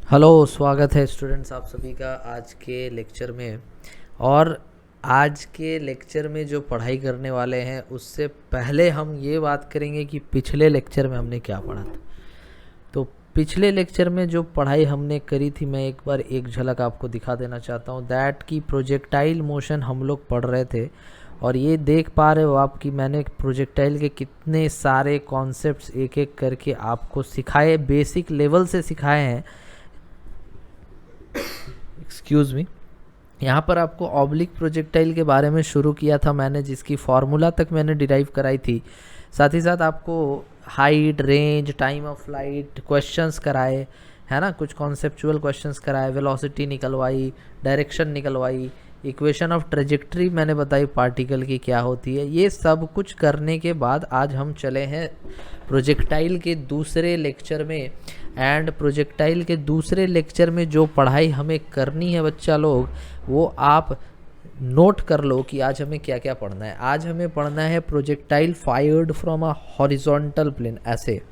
Hello, स्वागत है students आप सभी का आज के लेक्चर में। और आज के लेक्चर में जो पढ़ाई करने वाले हैं उससे पहले हम ये बात करेंगे कि पिछले लेक्चर में हमने क्या पढ़ा था। तो पिछले लेक्चर में जो पढ़ाई हमने करी थी मैं एक बार एक झलक आपको दिखा देना चाहता हूँ। दैट की प्रोजेक्टाइल मोशन हम लोग पढ़ रहे थे और ये देख पा रहे हो आप कि मैंने प्रोजेक्टाइल के कितने सारे कॉन्सेप्ट्स एक एक करके आपको सिखाए, बेसिक लेवल से सिखाए हैं। Excuse me. यहाँ पर आपको ऑब्लिक प्रोजेक्टाइल के बारे में शुरू किया था मैंने, जिसकी फार्मूला तक मैंने डिराइव कराई थी। साथ ही साथ आपको height, range, time of flight questions कराए, है ना, कुछ कॉन्सेप्चुअल क्वेश्चंस कराए, वेलोसिटी निकलवाई, डायरेक्शन निकलवाई, इक्वेशन ऑफ ट्रेजेक्ट्री मैंने बताई पार्टिकल की क्या होती है। ये सब कुछ करने के बाद आज हम चले हैं प्रोजेक्टाइल के दूसरे लेक्चर में। एंड प्रोजेक्टाइल के दूसरे लेक्चर में जो पढ़ाई हमें करनी है बच्चा लोग, वो आप नोट कर लो कि आज हमें क्या क्या पढ़ना है। आज हमें पढ़ना है projectile fired from a horizontal plane, ऐसे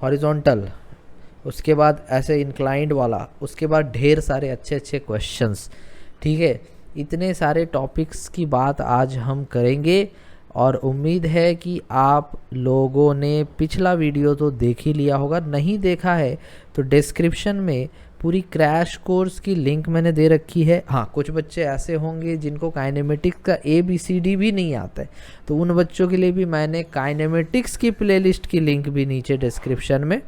हॉरिजॉन्टल, उसके बाद ऐसे इंक्लाइंड वाला, उसके बाद ढेर सारे अच्छे अच्छे क्वेश्चंस। ठीक है, इतने सारे टॉपिक्स की बात आज हम करेंगे और उम्मीद है कि आप लोगों ने पिछला वीडियो तो देख ही लिया होगा। नहीं देखा है तो डिस्क्रिप्शन में पूरी क्रैश कोर्स की लिंक मैंने दे रखी है। हाँ, कुछ बच्चे ऐसे होंगे जिनको काइनेमेटिक्स का ABCD भी नहीं आता है, तो उन बच्चों के लिए भी मैंने काइनेमेटिक्स की प्लेलिस्ट की लिंक भी नीचे डिस्क्रिप्शन में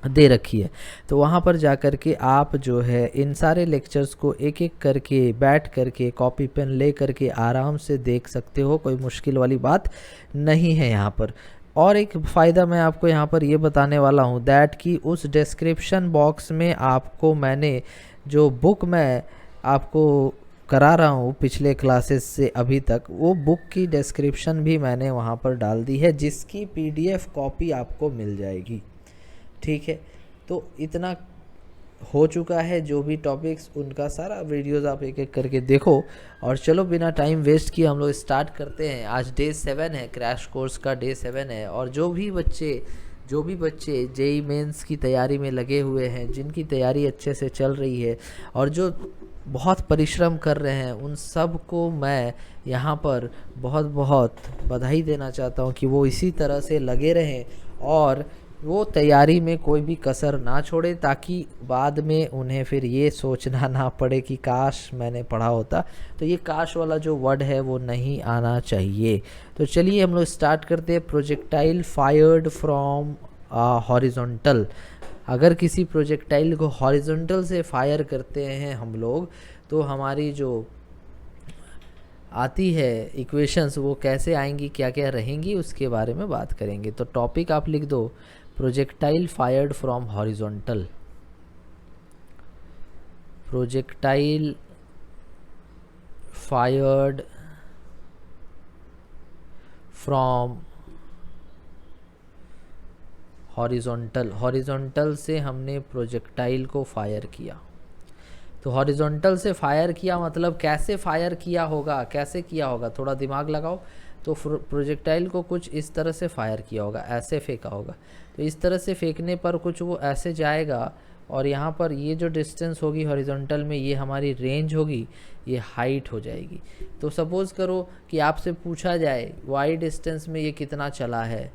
दे रखी है। तो वहाँ पर जा कर के आप जो है इन सारे लेक्चर्स को एक एक करके बैठ करके कॉपी पेन ले करके आराम से देख सकते हो। कोई मुश्किल वाली बात नहीं है यहाँ पर। और एक फ़ायदा मैं आपको यहाँ पर ये बताने वाला हूँ दैट कि उस डिस्क्रिप्शन बॉक्स में आपको मैंने जो बुक मैं आपको करा रहा हूँ पिछले क्लासेस से अभी तक, वो बुक की डिस्क्रिप्शन भी मैंने वहाँ पर डाल दी है, जिसकी PDF कॉपी आपको मिल जाएगी। ठीक है, तो इतना हो चुका है। जो भी टॉपिक्स उनका सारा वीडियोस आप एक एक करके देखो। और चलो बिना टाइम वेस्ट किए हम लोग स्टार्ट करते हैं। आज डे 7 है, क्रैश कोर्स का डे 7 है। और जो भी बच्चे जेई मेंस की तैयारी में लगे हुए हैं, जिनकी तैयारी अच्छे से चल रही है और जो बहुत परिश्रम कर रहे हैं, उन सब को मैं यहाँ पर बहुत बहुत बधाई देना चाहता हूँ कि वो इसी तरह से लगे रहें और वो तैयारी में कोई भी कसर ना छोड़े, ताकि बाद में उन्हें फिर ये सोचना ना पड़े कि काश मैंने पढ़ा होता। तो ये काश वाला जो वर्ड है वो नहीं आना चाहिए। तो चलिए हम लोग स्टार्ट करते हैं। Projectile fired from horizontal. अगर किसी प्रोजेक्टाइल को हॉरिजॉन्टल से फायर करते हैं हम लोग, तो हमारी जो आती है इक्वेशंस वो कैसे आएंगी, क्या क्या रहेंगी, उसके बारे में बात करेंगे। तो टॉपिक आप लिख दो, projectile fired from horizontal. Projectile fired from horizontal. Horizontal से हमने प्रोजेक्टाइल को फायर किया। तो हॉरिजॉन्टल से फायर किया मतलब कैसे फायर किया होगा, कैसे किया होगा, थोड़ा दिमाग लगाओ। तो प्रोजेक्टाइल को कुछ इस तरह से फायर किया होगा, ऐसे फेंका होगा। तो इस तरह से फेंकने पर कुछ वो ऐसे जाएगा और यहाँ पर ये जो डिस्टेंस होगी हॉरिजॉन्टल में, ये हमारी रेंज होगी, ये हाइट हो जाएगी। तो सपोज़ करो कि आपसे पूछा जाए वाई डिस्टेंस में ये कितना चला है,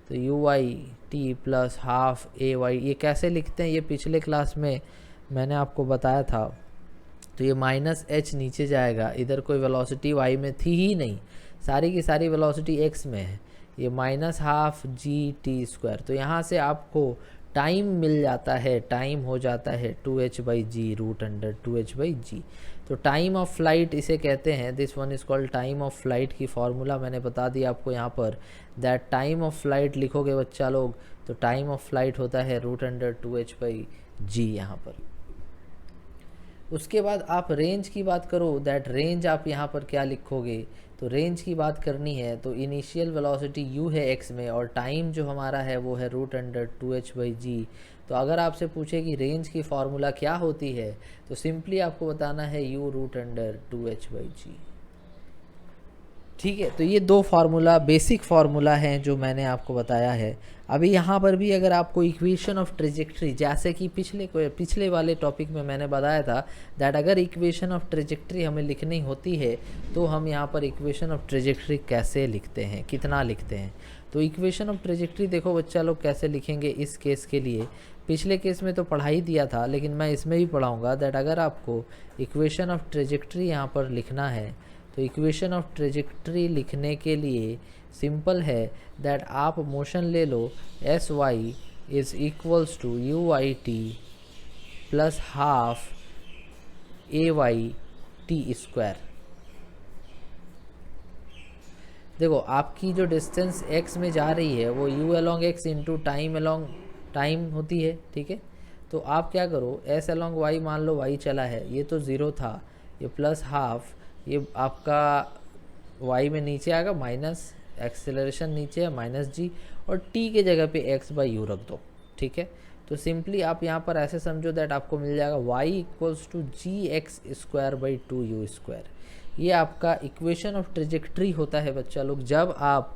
तो UYT प्लस हाफ AY, ये कैसे लिखते हैं, ये पिछले क्लास में मैंने आपको बताया था। तो ये -h नीचे जाएगा, इधर कोई वेलोसिटी y में थी ही नहीं, सारी की सारी वेलोसिटी x में है। ये -12GT²। तो यहाँ से आपको टाइम मिल जाता है, टाइम हो जाता है 2h/g √2h/g। तो टाइम ऑफ फ्लाइट इसे कहते हैं। This one is called time of flight की फॉर्मूला मैंने बता दिया आपको यहाँ पर। दैट टाइम ऑफ फ्लाइट लिखोगे बच्चा लोग, तो टाइम ऑफ फ्लाइट होता है √2h/g यहाँ पर। उसके बाद आप रेंज की बात करो, दैट रेंज आप यहाँ पर क्या लिखोगे, तो रेंज की बात करनी है तो इनिशियल वेलोसिटी u है x में और टाइम जो हमारा है वो है √2h/g। तो अगर आपसे पूछे कि रेंज की फार्मूला क्या होती है, तो सिंपली आपको बताना है u √2h/g। ठीक है। तो ये दो फार्मूला बेसिक फार्मूला हैं जो मैंने आपको बताया है। अभी यहाँ पर भी अगर आपको इक्वेशन ऑफ ट्रेजेक्ट्री, जैसे कि पिछले वाले टॉपिक में मैंने बताया था दैट अगर इक्वेशन ऑफ ट्रेजेक्ट्री हमें लिखनी होती है तो हम यहाँ पर इक्वेशन ऑफ ट्रेजेक्ट्री कैसे लिखते हैं, कितना लिखते हैं। तो इक्वेशन ऑफ ट्रेजेक्ट्री देखो बच्चा लोग कैसे लिखेंगे इस केस के लिए। पिछले केस में तो पढ़ा ही दिया था, लेकिन मैं इसमें भी पढ़ाऊँगा दैट अगर आपको इक्वेशन ऑफ ट्रेजेक्ट्री यहाँ पर लिखना है तो इक्वेशन ऑफ ट्रेजेक्ट्री लिखने के लिए सिंपल है दैट आप मोशन ले लो S Y is equals to U I T plus half A Y T square. देखो आपकी जो डिस्टेंस x में जा रही है वो u along x into time along time होती है, ठीक है। तो आप क्या करो s अलॉन्ग y, मान लो y चला है, ये तो ज़ीरो था, ये प्लस हाफ, ये आपका y में नीचे आएगा माइनस, एक्सेलरेशन नीचे है माइनस जी, और t के जगह पे x बाई यू रख दो, ठीक है। तो सिंपली आप यहाँ पर ऐसे समझो दैट आपको मिल जाएगा y equals to g x square by two u square. ये आपका इक्वेशन ऑफ ट्रेजेक्ट्री होता है बच्चा लोग जब आप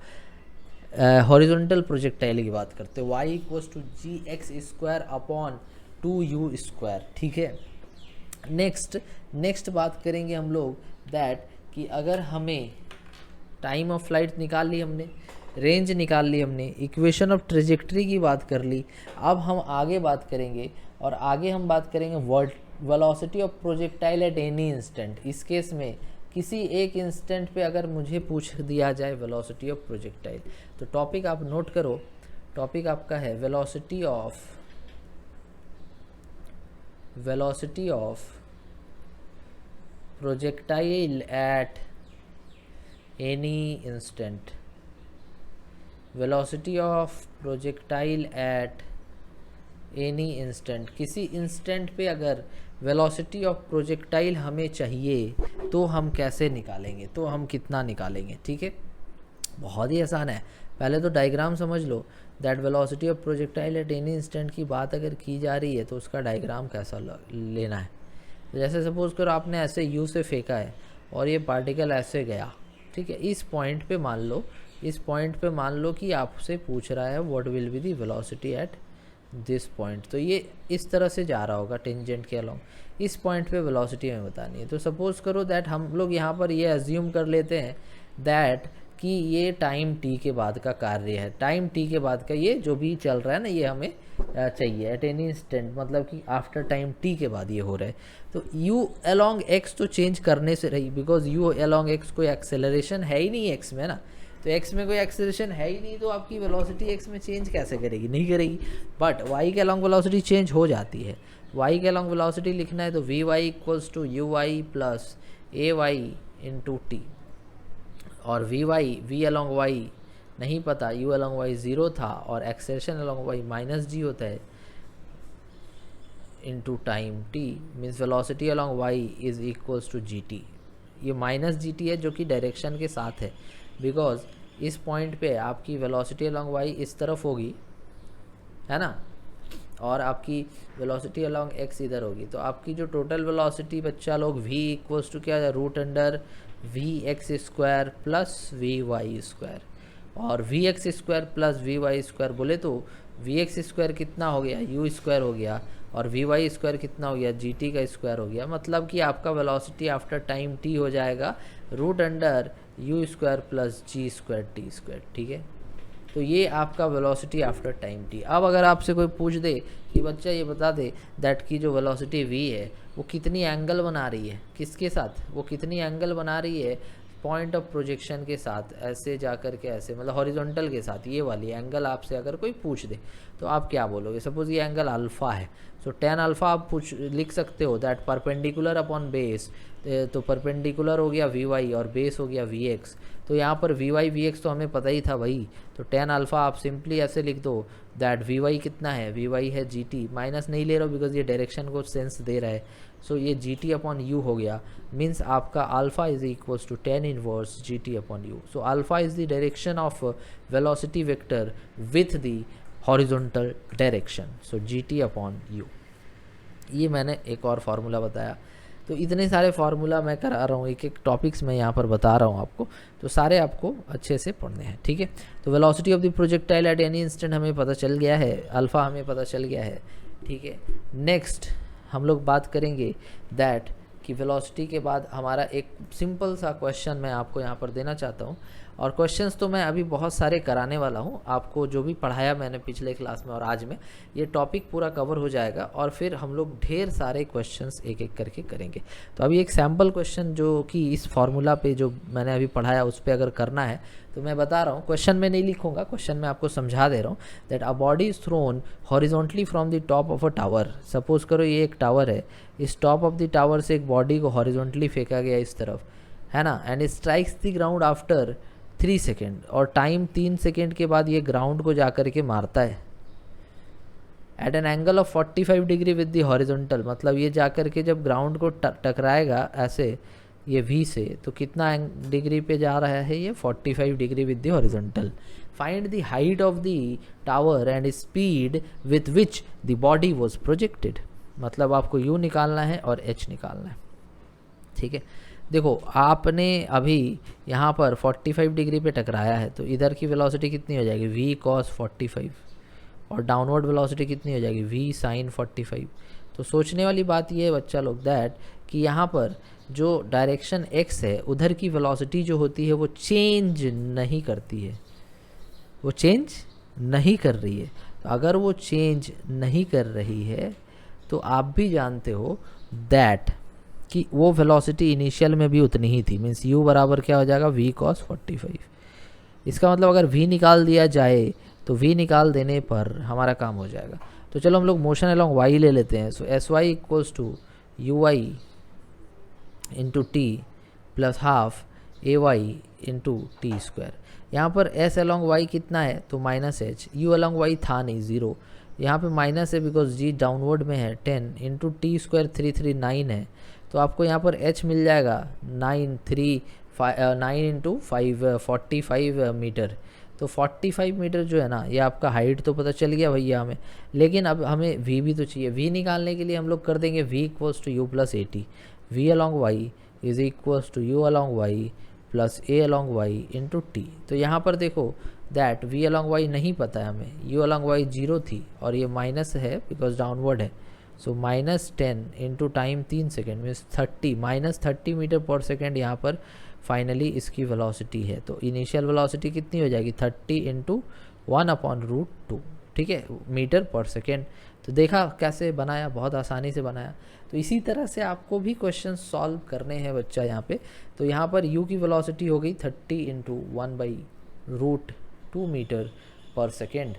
हॉरिजॉन्टल प्रोजेक्टाइल की बात करते हो, y equals to g x square upon two u square, ठीक है। नेक्स्ट बात करेंगे हम लोग दैट कि अगर हमें टाइम ऑफ फ्लाइट निकाल ली हमने, रेंज निकाल ली हमने, इक्वेशन ऑफ ट्रेजेक्ट्री की बात कर ली, अब हम आगे बात करेंगे और आगे हम बात करेंगे velocity of projectile at any instant. इस केस में किसी एक इंस्टेंट पे अगर मुझे पूछ दिया जाए वेलोसिटी ऑफ प्रोजेक्टाइल, तो टॉपिक आप नोट करो, टॉपिक आपका है velocity of projectile at any instant. Velocity of projectile at any instant, किसी इंस्टेंट पे अगर वेलोसिटी ऑफ प्रोजेक्टाइल हमें चाहिए तो हम कैसे निकालेंगे, तो हम कितना निकालेंगे, ठीक है। बहुत ही आसान है, पहले तो डायग्राम समझ लो that velocity of projectile at any instant की बात अगर की जा रही है तो उसका डायग्राम कैसा लेना है। जैसे सपोज करो आपने ऐसे यू से फेंका है और ये पार्टिकल ऐसे गया, ठीक है। इस पॉइंट पे मान लो कि आपसे पूछ रहा है what will be the velocity at this point. तो ये इस तरह से जा रहा होगा टेंजेंट के अलोंग, इस पॉइंट पे वेलोसिटी हमें बतानी है। तो सपोज करो दैट हम लोग यहाँ पर ये अज्यूम कर लेते हैं दैट कि ये टाइम टी के बाद का कार्य है, टाइम टी के बाद का ये जो भी चल रहा है ना ये हमें चाहिए एट एनी इंस्टेंट, मतलब कि आफ्टर टाइम टी के बाद ये हो रहा है। तो u अलॉन्ग x तो चेंज करने से रही, बिकॉज u अलॉन्ग x कोई एक्सेलरेशन है ही नहीं x में ना, तो x में कोई एक्सेलरेशन है ही नहीं, तो आपकी वेलोसिटी x में चेंज कैसे करेगी, नहीं करेगी। बट y के अलॉन्ग वेलोसिटी चेंज हो जाती है। y के अलॉन्ग वेलोसिटी लिखना है तो vy equals to you y plus a Y into t, और v अलॉन्ग y नहीं पता, u अलॉन्ग y ज़ीरो था और acceleration along y minus g होता है into time t, means velocity along y is equals to g t. ये minus g t है जो कि डायरेक्शन के साथ है, बिकॉज इस पॉइंट पे आपकी वेलोसिटी अलॉन्ग y इस तरफ होगी, है ना, और आपकी वेलोसिटी अलॉन्ग x इधर होगी। तो आपकी जो टोटल वेलोसिटी बच्चा लोग v इक्वल्स टू क्या है, root under we x square plus we Y square, और V x square plus we Y square बोले तो वी एक्स स्क्वायर कितना हो गया, यू स्क्वायर हो गया, और वी वाई स्क्वायर कितना हो गया, जी टी का स्क्वायर हो गया। मतलब कि आपका वेलोसिटी आफ्टर टाइम टी हो जाएगा root under u square plus g square t square, ठीक है। तो ये आपका वेलोसिटी आफ्टर टाइम टी। अब अगर आपसे कोई पूछ दे कि बच्चा ये बता दे दैट की जो वेलोसिटी v है वो कितनी एंगल बना रही है, किसके साथ, वो कितनी एंगल बना रही है पॉइंट ऑफ प्रोजेक्शन के साथ, ऐसे जा कर के ऐसे, मतलब हॉरिजॉन्टल के साथ, ये वाली एंगल आपसे अगर कोई पूछ दे तो आप क्या बोलोगे। सपोज ये एंगल अल्फ़ा है, सो tan अल्फ़ा आप लिख सकते हो दैट परपेंडिकुलर अपॉन बेस, तो परपेंडिकुलर हो गया वी वाई और बेस हो गया वी एक्स। तो यहाँ पर वी वाई वी एक्स तो हमें पता ही था भाई, तो tan अल्फ़ा आप सिंपली ऐसे लिख दो दैट वी वाई कितना है, वी वाई है जी टी, माइनस नहीं ले रहा हूँ बिकॉज ये डायरेक्शन को सेंस दे रहा है। सो ये जी टी अपॉन यू हो गया, मीन्स आपका alpha is equals to tan inverse g t upon u. So alpha is the direction of velocity vector with the horizontal direction, so g t upon u. ये मैंने एक और formula बताया। तो इतने सारे फार्मूला मैं करा रहा हूँ, एक एक टॉपिक्स मैं यहाँ पर बता रहा हूँ आपको, तो सारे आपको अच्छे से पढ़ने हैं, ठीक है। तो velocity of the projectile at any instant हमें पता चल गया है, अल्फ़ा हमें पता चल गया है, ठीक है। नेक्स्ट हम लोग बात करेंगे दैट कि वेलोसिटी के बाद हमारा एक सिंपल सा क्वेश्चन मैं आपको यहाँ पर देना चाहता हूँ, और क्वेश्चंस तो मैं अभी बहुत सारे कराने वाला हूँ आपको, जो भी पढ़ाया मैंने पिछले क्लास में और आज में, ये टॉपिक पूरा कवर हो जाएगा और फिर हम लोग ढेर सारे क्वेश्चंस एक एक करके करेंगे। तो अभी एक सैम्पल क्वेश्चन जो कि इस फार्मूला पे जो मैंने अभी पढ़ाया उस पर अगर करना है तो मैं बता रहा हूँ, क्वेश्चन में नहीं लिखूंगा, क्वेश्चन में आपको समझा दे रहा हूँ that a body is throne horizontally from the top of a tower. Suppose करो ये एक टावर है, इस टॉप ऑफ द टावर से एक बॉडी को हॉरिजॉन्टली फेंका गया इस तरफ, है ना, and strikes the ground after 3 second, और टाइम 3 सेकेंड के बाद ये ग्राउंड को जाकर के मारता है at an angle of 45 degree with the horizontal. मतलब ये जाकर के जब ग्राउंड को टकराएगा ऐसे ये V से, तो कितना डिग्री पे जा रहा है ये 45 degree with the horizontal. Find the height of the tower and speed with which the body was projected. मतलब आपको U निकालना है और H निकालना है, ठीक है। देखो आपने अभी यहाँ पर 45 डिग्री पे टकराया है, तो इधर की वेलोसिटी कितनी हो जाएगी V cos 45, और डाउनवर्ड वेलोसिटी कितनी हो जाएगी V sin 45। तो सोचने वाली बात ये है बच्चा लोग दैट कि यहाँ पर जो डायरेक्शन x है उधर की वेलोसिटी जो होती है वो चेंज नहीं करती है, वो चेंज नहीं कर रही है। तो अगर वो चेंज नहीं कर रही है तो आप भी जानते हो दैट कि वो वेलोसिटी इनिशियल में भी उतनी ही थी, मीन्स u बराबर क्या हो जाएगा V cos 45। इसका मतलब अगर v निकाल दिया जाए तो v निकाल देने पर हमारा काम हो जाएगा। तो चलो हम लोग मोशन अलॉन्ग y ले लेते हैं। So S Y equals to you Y into T plus half A Y into T square. यहाँ पर s अलॉन्ग y कितना है तो minus H, u along y था नहीं 0, यहाँ पे माइनस है बिकॉज g डाउनवर्ड में है 10 इंटू टी स्क्वायर 339 है, तो आपको यहाँ पर h मिल जाएगा 9 इंटू 5 45 मीटर। तो 45 मीटर जो है ना, ये आपका हाइट तो पता चल गया भैया हमें, लेकिन अब हमें v भी तो चाहिए। v निकालने के लिए हम लोग कर देंगे v equals to u plus a t, v along y is equals to u along y plus a along y into t. तो यहाँ पर देखो दैट v अलॉन्ग वाई नहीं पता है हमें, u अलॉन्ग वाई 0 थी और ये माइनस है बिकॉज डाउनवर्ड है। So minus 10 into time 3 second means 30, minus 30 metre per second यहाँ पर फाइनली इसकी वेलोसिटी है। तो इनिशियल वेलोसिटी कितनी हो जाएगी 30 इंटू 1/√2, ठीक है, मीटर पर सेकेंड। तो देखा कैसे बनाया, बहुत आसानी से बनाया। तो इसी तरह से आपको भी क्वेश्चन सॉल्व करने हैं बच्चा यहाँ पे। तो यहाँ पर u की वेलोसिटी हो गई 30 इंटू 1/√2 मीटर पर सेकेंड।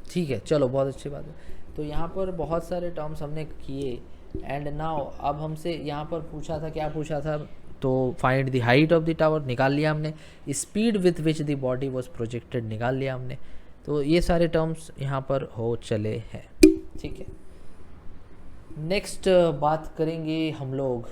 ठीक है, चलो बहुत अच्छी बात है। तो यहाँ पर बहुत सारे टर्म्स हमने किए एंड नाउ अब हमसे यहाँ पर पूछा था, क्या पूछा था, तो find the height of the tower निकाल लिया हमने, speed with which the body was projected निकाल लिया हमने। तो ये सारे टर्म्स यहाँ पर हो चले हैं, ठीक है। नेक्स्ट बात करेंगे हम लोग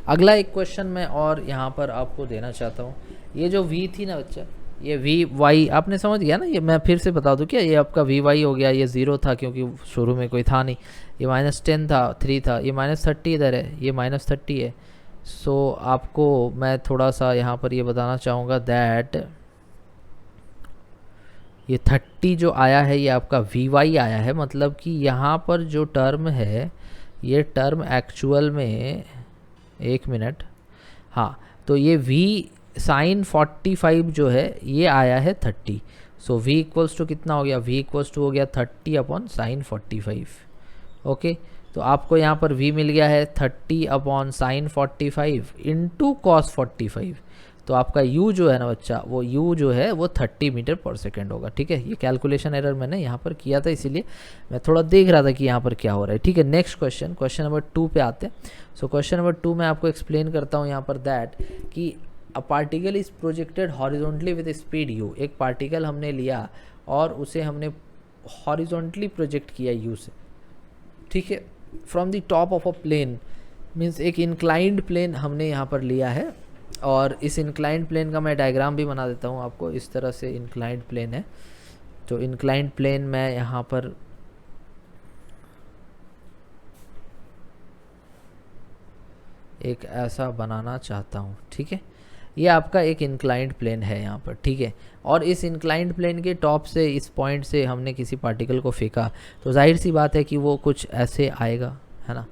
अगला एक क्वेश्चन मैं और यहाँ पर आपको देना चाहता हूँ। ये जो v थी ना बच्चा, ये वी वाई आपने समझ गया ना, ये मैं फिर से बता दूँ क्या, ये आपका वी वाई हो गया, ये 0 था क्योंकि शुरू में कोई था नहीं, ये -10 था 3 था, ये -30 इधर है, ये -30 है। सो आपको मैं थोड़ा सा यहाँ पर ये बताना चाहूँगा दैट ये 30 जो आया है ये आपका वी वाई आया है, मतलब कि यहाँ पर जो टर्म है ये टर्म एक्चुअल में, एक मिनट, हाँ, तो ये v sin 45 जो है ये आया है 30। सो v इक्वल्स टू कितना हो गया, v इक्वल्स टू हो गया 30/sin 45। ओके, तो आपको यहाँ पर v मिल गया है 30/sin 45 इंटू cos 45। तो आपका u जो है ना बच्चा, वो u जो है वो 30 मीटर पर सेकेंड होगा। ठीक है, ये कैलकुलेशन एरर मैंने यहाँ पर किया था, इसीलिए मैं थोड़ा देख रहा था कि यहाँ पर क्या हो रहा है। ठीक है, नेक्स्ट क्वेश्चन, क्वेश्चन नंबर 2 पे आते हैं। सो क्वेश्चन नंबर 2 में आपको एक्सप्लेन करता हूँ यहाँ पर दैट कि अ particle is projected horizontally with speed u। एक पार्टिकल हमने लिया और उसे हमने हॉरिजॉन्टली प्रोजेक्ट किया u से। ठीक है, from the top of a plane, means एक इंक्लाइंड प्लेन हमने यहाँ पर लिया है, और इस इंक्लाइंड प्लेन का मैं डायग्राम भी बना देता हूँ आपको। इस तरह से इंक्लाइंड प्लेन है, तो इंक्लाइंड प्लेन मैं यहाँ पर एक ऐसा बनाना चाहता हूँ। ठीक है, ये आपका एक इंक्लाइंड प्लेन है यहाँ पर। ठीक है, और इस इंक्लाइंड प्लेन के टॉप से, इस पॉइंट से हमने किसी पार्टिकल को फेंका, तो जाहिर सी बात है कि वो कुछ ऐसे आएगा, है ना।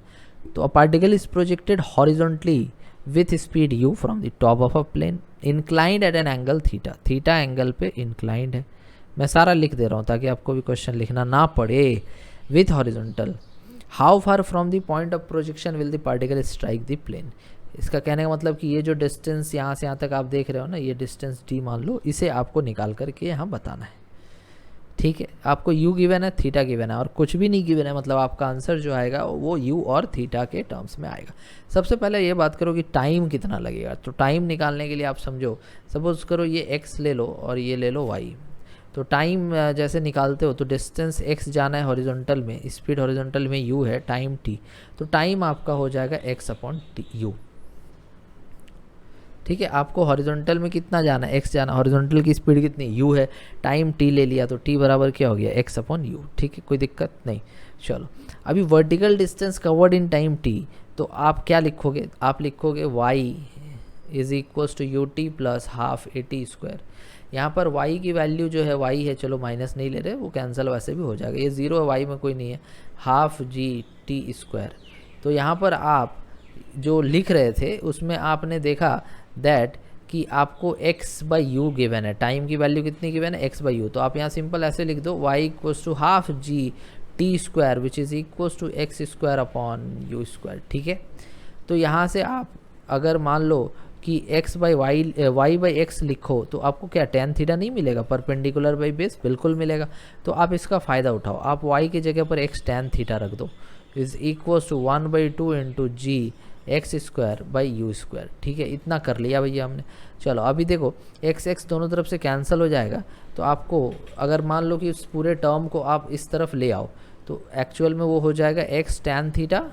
तो a particle is projected horizontally with speed u from the top of a plane inclined at an angle theta. Theta angle पे इंक्लाइंड है। मैं सारा लिख दे रहा हूँ ताकि आपको भी क्वेश्चन लिखना ना पड़े। With horizontal, how far from the point of projection will the particle strike the plane. इसका कहने का मतलब कि ये जो डिस्टेंस यहाँ से यहाँ तक आप देख रहे हो ना, ये डिस्टेंस d मान लो, इसे आपको निकाल करके यहाँ बताना है। ठीक है, आपको u गिवन है, थीटा गिवन है, और कुछ भी नहीं गिवन है, मतलब आपका आंसर जो आएगा वो u और थीटा के टर्म्स में आएगा। सबसे पहले ये बात करो कि टाइम कितना लगेगा। तो टाइम निकालने के लिए आप समझो, सपोज करो ये x ले लो और ये ले लो y। तो टाइम जैसे निकालते हो तो डिस्टेंस x जाना है हॉरिजॉन्टल में, स्पीड हॉरिजॉन्टल में u है, टाइम t, तो टाइम आपका हो जाएगा x अपॉन u। ठीक है, आपको हॉरिजॉन्टल में कितना जाना है, x जाना, हॉरिजॉन्टल की स्पीड कितनी, u है, टाइम t ले लिया, तो t बराबर क्या हो गया, x अपॉन u। ठीक है, कोई दिक्कत नहीं। चलो, अभी vertical distance covered in time t, तो आप क्या लिखोगे, आप लिखोगे y is equals to u t plus half a t square. यहाँ पर y की वैल्यू जो है y है, चलो माइनस नहीं ले रहे, वो कैंसिल वैसे भी हो जाएगा, ये ज़ीरो है, y में कोई नहीं है, हाफ जी टी स्क्वायर। तो यहाँ पर आप जो लिख रहे थे उसमें आपने देखा दैट कि आपको x बाई यू गिवन है, टाइम की वैल्यू कितनी गिवन है, x बाई यू। तो आप यहाँ सिंपल ऐसे लिख दो y equals to half g t square which is equals to x square upon u square. ठीक है, तो यहाँ से आप अगर मान लो कि x by y by x लिखो, तो आपको क्या टेन थीटा नहीं मिलेगा, परपेंडिकुलर बाई बेस बिल्कुल मिलेगा। तो आप इसका फ़ायदा उठाओ, आप y की जगह पर x टेन थीटा रख दो, is equals to 1/2 into g x square by u square. ठीक है, इतना कर लिया भैया हमने। चलो अभी देखो x दोनों तरफ से कैंसिल हो जाएगा, तो आपको अगर मान लो कि उस पूरे टर्म को आप इस तरफ ले आओ, तो एक्चुअल में वो हो जाएगा x tan theta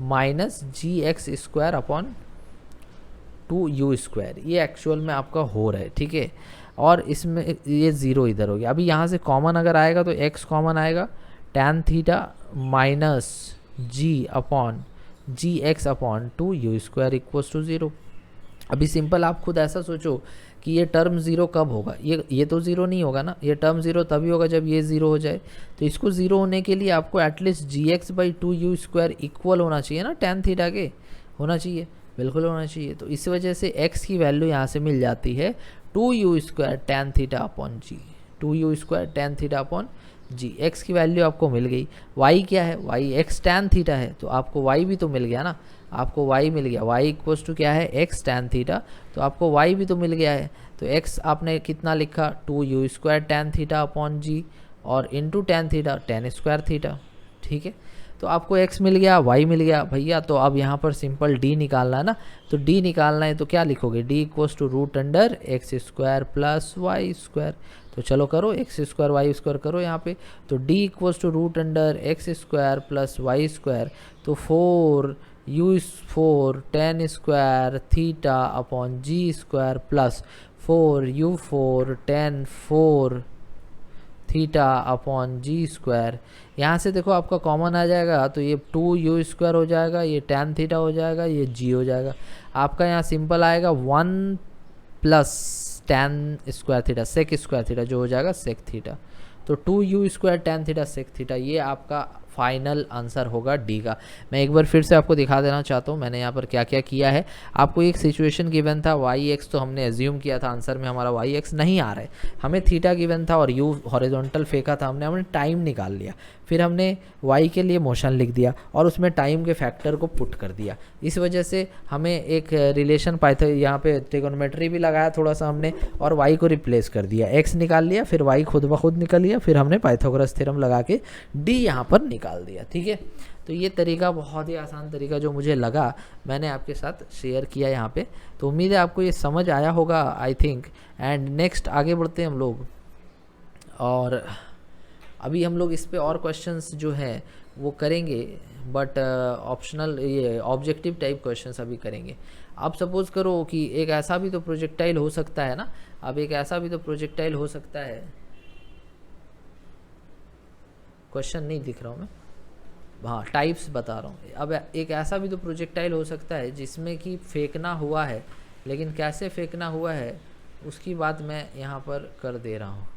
minus G x square upon 2u square. ये एक्चुअल में आपका हो रहा है। ठीक है, और इसमें ये ज़ीरो इधर हो गया। अभी यहाँ से कॉमन अगर आएगा तो x कॉमन आएगा, tan theta minus g upon g x upon 2u square equals to zero. अभी सिंपल आप खुद ऐसा सोचो कि ये टर्म ज़ीरो कब होगा, ये तो ज़ीरो नहीं होगा ना, ये टर्म ज़ीरो तभी होगा जब ये ज़ीरो हो जाए। तो इसको ज़ीरो होने के लिए आपको at least g x by 2u square equal होना चाहिए ना, tan थीटा के होना चाहिए, बिल्कुल होना चाहिए। तो इस वजह से x की वैल्यू यहाँ से मिल जाती है 2u square tan theta upon जी, 2u square tan theta upon G. x की वैल्यू आपको मिल गई। y क्या है, y x tan थीटा है, तो आपको y भी तो मिल गया ना, आपको y मिल गया, y इक्वल्स टू क्या है, x tan थीटा, तो आपको y भी तो मिल गया है। तो x आपने कितना लिखा, 2u square tan theta upon जी, और into tan theta tan square theta. ठीक है, तो आपको x मिल गया, y मिल गया भैया। तो अब यहाँ पर सिंपल d निकालना है ना, तो d निकालना है तो क्या लिखोगे, d equals to root under x square plus Y square. तो चलो करो, एक्स स्क्वायर वाई स्क्वायर करो यहाँ पे, तो d equals to root under x square plus Y square, तो 4 tan square theta upon G square plus 4u4 tan 4 theta upon G square. यहाँ से देखो आपका कॉमन आ जाएगा, तो ये 2u स्क्वायर हो जाएगा, ये tan थीटा हो जाएगा, ये g हो जाएगा। आपका यहाँ सिंपल आएगा 1 plus tan square theta sec square theta, जो हो जाएगा सेक थीटा। तो 2u square tan theta sec theta, ये आपका फाइनल आंसर होगा डी का। मैं एक बार फिर से आपको दिखा देना चाहता हूँ मैंने यहाँ पर क्या क्या किया है। आपको एक सिचुएशन गिवन था वाई एक्स, तो हमने एज्यूम किया था आंसर में हमारा वाई एक्स नहीं आ रहा है, हमें थीटा गिवन था और यू हॉरिजॉन्टल फेंका था, हमने टाइम निकाल लिया, फिर हमने वाई के लिए मोशन लिख दिया और उसमें टाइम के फैक्टर को पुट कर दिया। इस वजह से हमें एक रिलेशन पाइथन यहाँ पे ट्रिगोनोमेट्री भी लगाया थोड़ा सा हमने, और वाई को रिप्लेस कर दिया, एक्स निकाल लिया, फिर वाई खुद ब खुद निकल लिया, फिर हमने पाइथागोरस थ्योरम लगा के डी यहाँ पर निकाल दिया। ठीक है, तो ये तरीका बहुत ही आसान तरीका जो मुझे लगा मैंने आपके साथ शेयर किया यहाँ पे। तो उम्मीद है आपको ये समझ आया होगा आई थिंक। एंड नेक्स्ट आगे बढ़ते हैं हम लोग, और अभी हम लोग इस पे और क्वेश्चंस जो हैं वो करेंगे, बट ऑप्शनल ये ऑब्जेक्टिव टाइप क्वेश्चंस अभी करेंगे। अब सपोज़ करो कि एक ऐसा भी तो प्रोजेक्टाइल हो सकता है ना, अब एक ऐसा भी तो प्रोजेक्टाइल हो सकता है, क्वेश्चन नहीं दिख रहा हूँ मैं, हाँ टाइप्स बता रहा हूँ। अब एक ऐसा भी तो प्रोजेक्टाइल हो सकता है जिसमें कि फेंकना हुआ है, लेकिन कैसे फेंकना हुआ है उसकी बात मैं यहाँ पर कर दे रहा हूँ।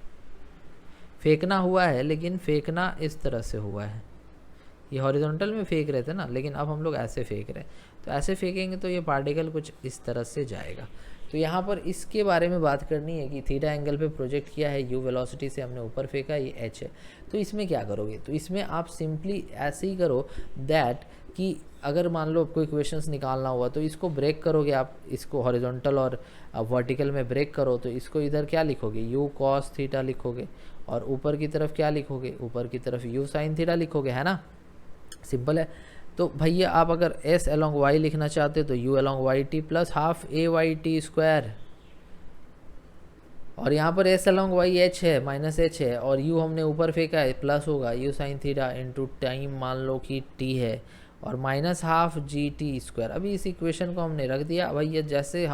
फेंकना हुआ है लेकिन फेंकना इस तरह से हुआ है, ये हॉरिजॉन्टल में फेंक रहे थे ना, लेकिन अब हम लोग ऐसे फेंक रहे हैं, तो ऐसे फेंकेंगे तो ये पार्टिकल कुछ इस तरह से जाएगा। तो यहाँ पर इसके बारे में बात करनी है कि थीटा एंगल पे प्रोजेक्ट किया है, यू वेलोसिटी से हमने ऊपर फेंका, ये एच है। तो इसमें क्या करोगे, तो इसमें आप सिंपली ऐसे ही करो दैट कि अगर मान लो आपको इक्वेशंस निकालना हुआ तो इसको ब्रेक करोगे आप, इसको हॉरिजॉन्टल और वर्टिकल में ब्रेक करो, तो इसको इधर क्या लिखोगे, यू कॉस थीटा लिखोगे, और ऊपर की तरफ क्या लिखोगे, ऊपर की तरफ यू साइन थीटा लिखोगे, है ना, सिंपल है। तो भैया आप अगर एस अलॉन्ग वाई लिखना चाहते हो तो u along y t plus half ए वाई टी स्क्वायर, और यहाँ पर एस अलॉन्ग वाई एच है माइनस एच है, और यू हमने ऊपर फेंका है प्लस होगा u sine theta into time मान लो कि टी है, और minus half g t square. अभी इस इक्वेशन को हमने रख दिया भैया, जैसे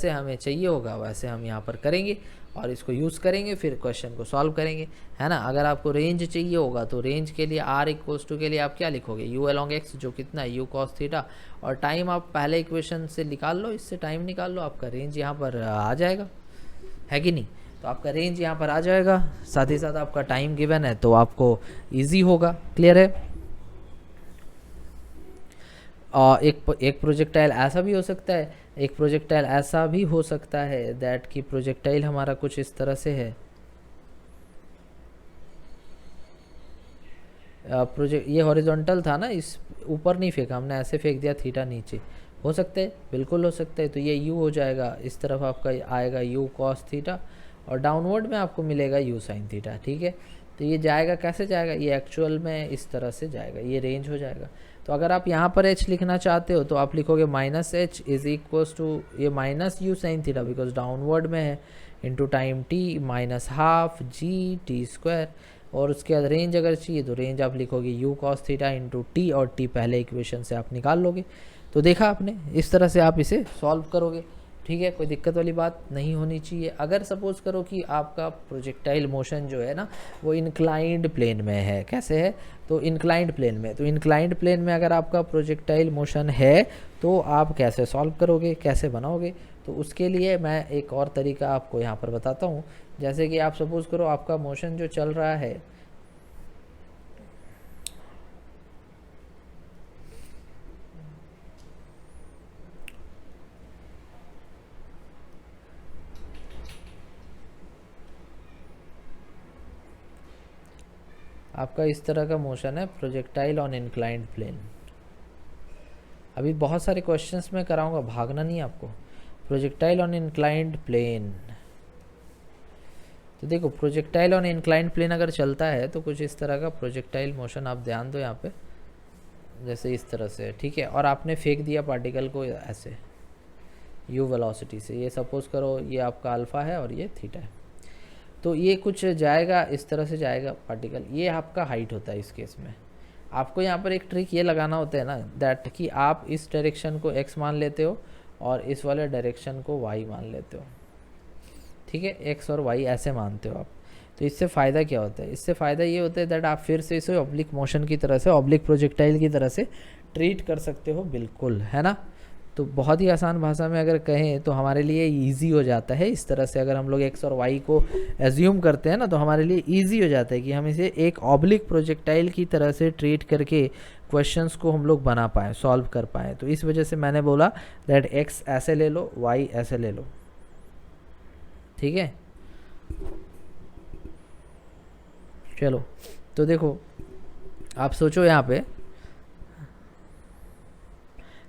हमें चाहिए होगा वैसे हम यहाँ पर करेंगे और इसको यूज़ करेंगे, फिर क्वेश्चन को सॉल्व करेंगे, है ना। अगर आपको रेंज चाहिए होगा तो रेंज के लिए आर इक्वल्स टू के लिए आप क्या लिखोगे, यू अलॉन्ग एक्स जो कितना है यू कॉस थीटा, और टाइम आप पहले इक्वेशन से निकाल लो, इससे टाइम निकाल लो, आपका रेंज यहाँ पर आ जाएगा, है कि नहीं। तो आपका रेंज यहाँ पर आ जाएगा, साथ ही साथ आपका टाइम गिवन है तो आपको ईजी होगा। क्लियर है। और एक प्रोजेक्टाइल ऐसा भी हो सकता है, एक प्रोजेक्टाइल ऐसा भी हो सकता है दैट कि प्रोजेक्टाइल हमारा कुछ इस तरह से है, ये हॉरिजॉन्टल था ना, इस ऊपर नहीं फेंका हमने, ऐसे फेंक दिया थीटा नीचे, हो सकते हैं, बिल्कुल हो सकता है। तो ये यू हो जाएगा, इस तरफ आपका आएगा यू कॉस थीटा, और डाउनवर्ड में आपको मिलेगा यू साइन थीटा। ठीक है, तो ये जाएगा, कैसे जाएगा, ये एक्चुअल में इस तरह से जाएगा, ये रेंज हो जाएगा। तो अगर आप यहाँ पर एच लिखना चाहते हो तो आप लिखोगे minus h is equals to ये minus u sine theta because downward में है, into time t minus half g t square, और उसके बाद रेंज अगर चाहिए तो रेंज आप लिखोगे you cos theta into t, और टी पहले इक्वेशन से आप निकाल लोगे। तो देखा आपने, इस तरह से आप इसे सॉल्व करोगे। ठीक है, कोई दिक्कत वाली बात नहीं होनी चाहिए। अगर सपोज करो कि आपका प्रोजेक्टाइल मोशन जो है ना वो इंक्लाइंड प्लेन में है, कैसे है, तो इंक्लाइंड प्लेन में, तो इंक्लाइंड प्लेन में अगर आपका प्रोजेक्टाइल मोशन है तो आप कैसे सॉल्व करोगे, कैसे बनाओगे, तो उसके लिए मैं एक और तरीका आपको यहाँ पर बताता हूँ। जैसे कि आप सपोज करो आपका मोशन जो चल रहा है, आपका इस तरह का मोशन है प्रोजेक्टाइल ऑन इंक्लाइंड प्लेन। अभी बहुत सारे क्वेश्चंस मैं कराऊंगा, भागना नहीं आपको। प्रोजेक्टाइल ऑन इंक्लाइंड प्लेन, तो देखो प्रोजेक्टाइल ऑन इंक्लाइंड प्लेन अगर चलता है तो कुछ इस तरह का प्रोजेक्टाइल मोशन आप ध्यान दो यहाँ पे, जैसे इस तरह से, ठीक है, और आपने फेंक दिया पार्टिकल को ऐसे यू वेलोसिटी से, ये सपोज करो ये आपका अल्फ़ा है और ये थीटा है, तो ये कुछ जाएगा इस तरह से जाएगा पार्टिकल, ये आपका हाइट होता है इस केस में। आपको यहाँ पर एक ट्रिक ये लगाना होता है ना दैट कि आप इस डायरेक्शन को x मान लेते हो और इस वाले डायरेक्शन को y मान लेते हो। ठीक है, x और y ऐसे मानते हो आप। तो इससे फ़ायदा क्या होता है, इससे फ़ायदा ये होता है दैट आप फिर से इसे ऑब्लिक मोशन की तरह से, ऑब्लिक प्रोजेक्टाइल की तरह से ट्रीट कर सकते हो, बिल्कुल, है ना। तो बहुत ही आसान भाषा में अगर कहें तो हमारे लिए ईजी हो जाता है। इस तरह से अगर हम लोग एक्स और वाई को एज्यूम करते हैं ना, तो हमारे लिए ईजी हो जाता है कि हम इसे एक ऑब्लिक प्रोजेक्टाइल की तरह से ट्रीट करके क्वेश्चंस को हम लोग बना पाएँ, सॉल्व कर पाएँ। तो इस वजह से मैंने बोला दैट एक्स ऐसे ले लो, वाई ऐसे ले लो, ठीक है। चलो तो देखो, आप सोचो यहाँ पे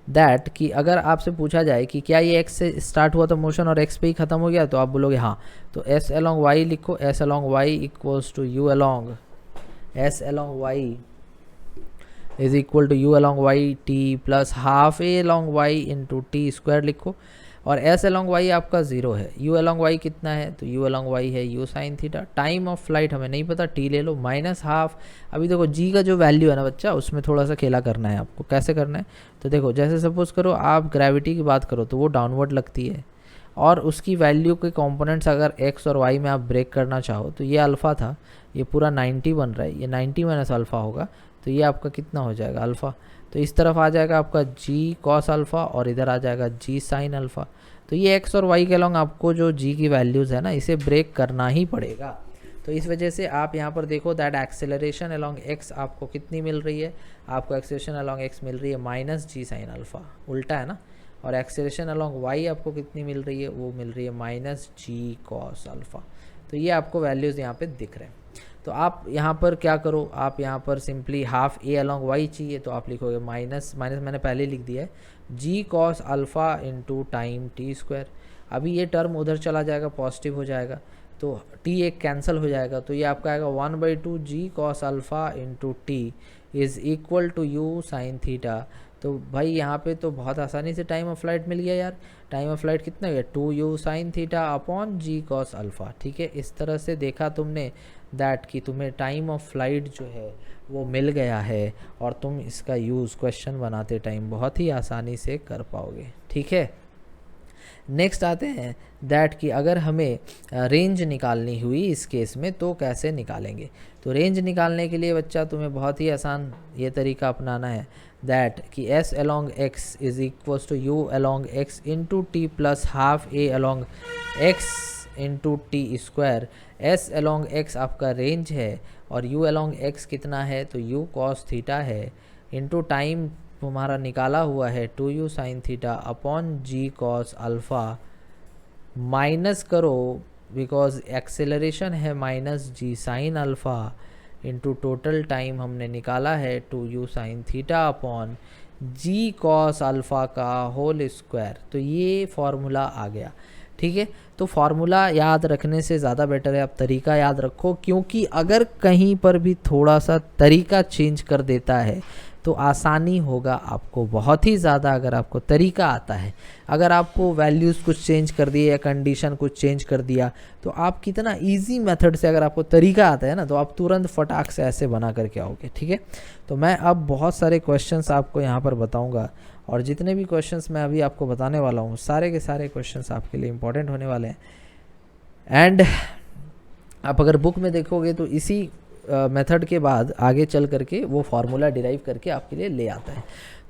दैट कि अगर आपसे पूछा जाए कि क्या ये एक्स से स्टार्ट हुआ था मोशन और एक्स पे ही ख़त्म हो गया, तो आप बोलोगे हाँ। तो एस अलॉन्ग वाई लिखो, s along y equals to u along s along y is equal to u along y t plus half a along y into T square लिखो। और एस अलॉन्ग वाई आपका 0 है, you along Y कितना है, तो u along Y है you sine theta. Time of flight हमें नहीं पता, टी ले लो माइनस हाफ। अभी देखो जी का जो वैल्यू है ना बच्चा, उसमें थोड़ा सा खेला करना है आपको। कैसे करना है, तो देखो जैसे सपोज करो आप ग्रेविटी की बात करो तो वो डाउनवर्ड लगती है, और उसकी वैल्यू के कंपोनेंट्स अगर एक्स और वाई में आप ब्रेक करना चाहो, तो ये अल्फ़ा था, ये पूरा 90 बन रहा है, ये 90 माइनस अल्फ़ा होगा, तो ये आपका कितना हो जाएगा अल्फ़ा। तो इस तरफ आ जाएगा आपका जी कॉस अल्फ़ा और इधर आ जाएगा जी साइन अल्फ़ा। तो ये एक्स और वाई के अलॉन्ग आपको जो जी की वैल्यूज़ है ना, इसे ब्रेक करना ही पड़ेगा। तो इस वजह से आप यहाँ पर देखो दैट एक्सेलरेशन अलॉन्ग एक्स आपको कितनी मिल रही है, आपको एक्सेलरेशन अलॉन्ग एक्स मिल रही है माइनस जी साइन अल्फ़ा, उल्टा है ना। और एक्सेलरेशन अलॉन्ग वाई आपको कितनी मिल रही है, वो मिल रही है माइनस जी कॉस अल्फ़ा। तो ये आपको वैल्यूज़ यहाँ पे दिख रहे हैं। तो आप यहाँ पर क्या करो, आप यहाँ पर simply half a along Y चाहिए, तो आप लिखोगे माइनस माइनस मैंने पहले लिख दिया है, g cos alpha into time t square. अभी ये टर्म उधर चला जाएगा, पॉजिटिव हो जाएगा, तो टी एक कैंसिल हो जाएगा, तो ये आपका आएगा 1/2 g cos alpha into t is equal to u sine theta. तो भाई यहाँ पे तो बहुत आसानी से टाइम ऑफ फ्लाइट मिल गया यार। टाइम ऑफ फ्लाइट कितना गया, 2u sine theta upon g cos alpha, ठीक है। इस तरह से देखा तुमने दैट कि तुम्हें टाइम ऑफ फ्लाइट जो है वो मिल गया है, और तुम इसका यूज़ क्वेश्चन बनाते टाइम बहुत ही आसानी से कर पाओगे, ठीक है। नेक्स्ट आते हैं दैट कि अगर हमें रेंज निकालनी हुई इस केस में तो कैसे निकालेंगे। तो रेंज निकालने के लिए बच्चा तुम्हें बहुत ही आसान ये तरीका अपनाना है दैट कि s along x is equals to u along x into T plus half a along x into T square. s along x आपका रेंज है और u अलॉन्ग x कितना है, तो u कॉस थीटा है, इंटू टाइम तुम्हारा निकाला हुआ है 2u sine theta upon g cos alpha, minus करो बिकॉज एक्सेलरेशन है minus g sine alpha, into total time हमने निकाला है 2u sine theta upon g cos alpha का होल स्क्वायर। तो ये फॉर्मूला आ गया, ठीक है। तो फार्मूला याद रखने से ज़्यादा बेटर है आप तरीका याद रखो, क्योंकि अगर कहीं पर भी थोड़ा सा तरीका चेंज कर देता है तो आसानी होगा आपको बहुत ही ज़्यादा। अगर आपको तरीका आता है, अगर आपको वैल्यूज़ कुछ चेंज कर दिए या कंडीशन कुछ चेंज कर दिया, तो आप कितना इजी मेथड से, अगर आपको तरीका आता है ना, तो आप तुरंत फटाक से ऐसे बना करके आओगे, ठीक है। तो मैं अब बहुत सारे क्वेश्चंस आपको यहाँ पर बताऊँगा, और जितने भी क्वेश्चंस मैं अभी आपको बताने वाला हूँ सारे के सारे क्वेश्चंस आपके लिए इंपॉर्टेंट होने वाले हैं। एंड आप अगर बुक में देखोगे तो इसी मेथड के बाद आगे चल करके वो फार्मूला डिराइव करके आपके लिए ले आता है।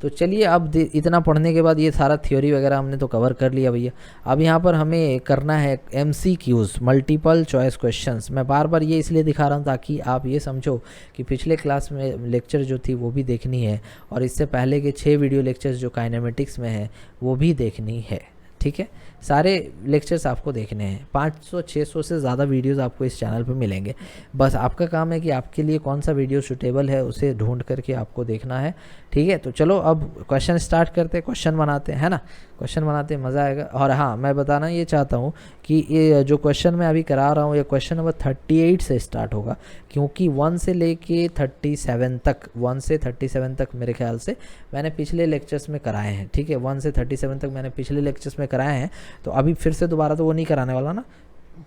तो चलिए अब इतना पढ़ने के बाद ये सारा थ्योरी वगैरह हमने तो कवर कर लिया भैया। अब यहाँ पर हमें करना है MCQs, मल्टीपल चॉइस क्वेश्चंस। मैं बार बार ये इसलिए दिखा रहा हूँ ताकि आप ये समझो कि पिछले क्लास में लेक्चर जो थी वो भी देखनी है, और इससे पहले के 6 वीडियो लेक्चर्स जो काइनेमेटिक्स में है वो भी देखनी है, ठीक है। सारे लेक्चर्स आपको देखने हैं, 500-600 से ज़्यादा वीडियोस आपको इस चैनल पे मिलेंगे। बस आपका काम है कि आपके लिए कौन सा वीडियो सूटेबल है उसे ढूंढ करके आपको देखना है, ठीक है। तो चलो अब क्वेश्चन स्टार्ट करते हैं, क्वेश्चन बनाते हैं, है ना। क्वेश्चन बनाते मज़ा आएगा। और हाँ, मैं बताना ये चाहता हूँ कि ये जो क्वेश्चन मैं अभी करा रहा हूँ ये क्वेश्चन नंबर 38 से स्टार्ट होगा, क्योंकि 1 से लेके 37 तक, 1 से 37 तक मेरे ख्याल से मैंने पिछले लेक्चर्स में कराए हैं, ठीक है। 1 से 37 तक मैंने पिछले लेक्चर्स में कराए हैं, तो अभी फिर से दोबारा तो वो नहीं कराने वाला ना,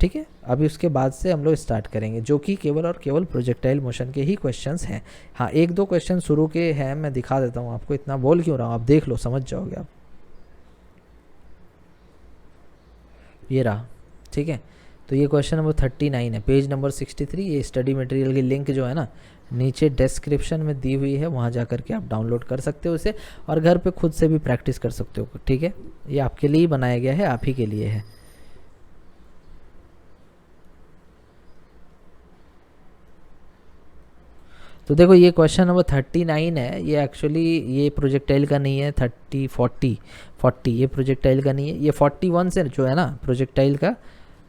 ठीक है। अभी उसके बाद से हम लोग स्टार्ट करेंगे, जो कि केवल और केवल प्रोजेक्टाइल मोशन के ही क्वेश्चंस हैं। हाँ, 1-2 क्वेश्चन शुरू के हैं, मैं दिखा देता हूँ आपको, इतना बोल क्यों रहा हूँ, आप देख लो, समझ जाओगे आप। ये रहा, ठीक है। तो ये क्वेश्चन नंबर 39 है, पेज नंबर 63। ये स्टडी मटेरियल की लिंक जो है ना नीचे डिस्क्रिप्शन में दी हुई है, वहाँ जा कर के आप डाउनलोड कर सकते हो इसे और घर पे खुद से भी प्रैक्टिस कर सकते हो, ठीक है। ये आपके लिए ही बनाया गया है, आप ही के लिए है। तो देखो ये क्वेश्चन नंबर 39 है, ये एक्चुअली ये प्रोजेक्टाइल का नहीं है। 40 ये प्रोजेक्टाइल का नहीं है, ये 41 से जो है ना प्रोजेक्टाइल का